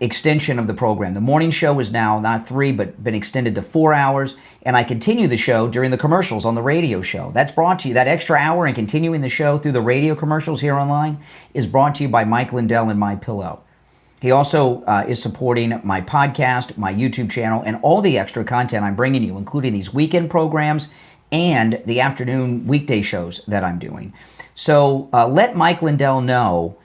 Speaker 1: extension of the program. The morning show is now not 3, but been extended to 4 hours, and I continue the show during the commercials on the radio show. That's brought to you, that extra hour and continuing the show through the radio commercials here online is brought to you by Mike Lindell and MyPillow. He also is supporting my podcast, my YouTube channel, and all the extra content I'm bringing you, including these weekend programs and the afternoon weekday shows that I'm doing. So let Mike Lindell know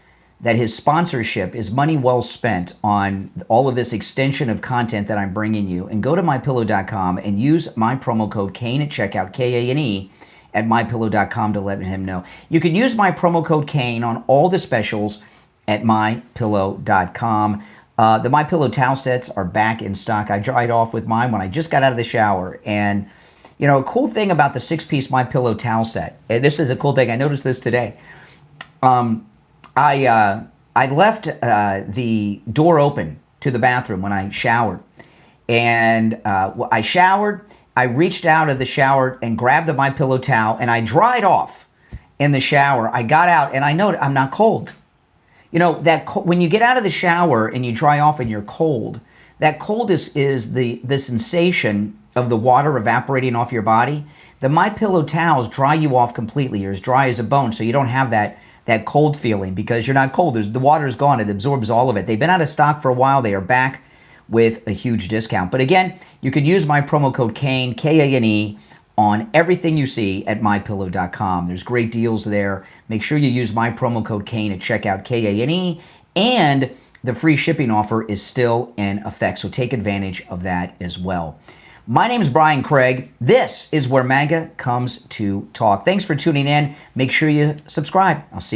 Speaker 1: that his sponsorship is money well spent on all of this extension of content that I'm bringing you. And go to MyPillow.com and use my promo code Kane at checkout, K-A-N-E, at MyPillow.com to let him know. You can use my promo code Kane on all the specials at MyPillow.com. The MyPillow towel sets are back in stock. I dried off with mine when I just got out of the shower. And, you know, a cool thing about the 6-piece MyPillow towel set, and this is a cool thing, I noticed this today. I left the door open to the bathroom when I showered. And I showered, I reached out of the shower and grabbed the MyPillow towel, and I dried off in the shower. I got out, and I know I'm not cold. You know, when you get out of the shower and you dry off and you're cold, that cold is the sensation of the water evaporating off your body. The MyPillow towels dry you off completely. You're as dry as a bone, so you don't have that cold feeling because you're not cold. The water's gone. It absorbs all of it. They've been out of stock for a while. They are back with a huge discount. But again, you can use my promo code Kane, K-A-N-E, on everything you see at MyPillow.com. There's great deals there. Make sure you use my promo code Kane at checkout, K-A-N-E, and the free shipping offer is still in effect, so take advantage of that as well. My name is Brian Craig. This is where MAGA comes to talk. Thanks for tuning in. Make sure you subscribe. I'll see you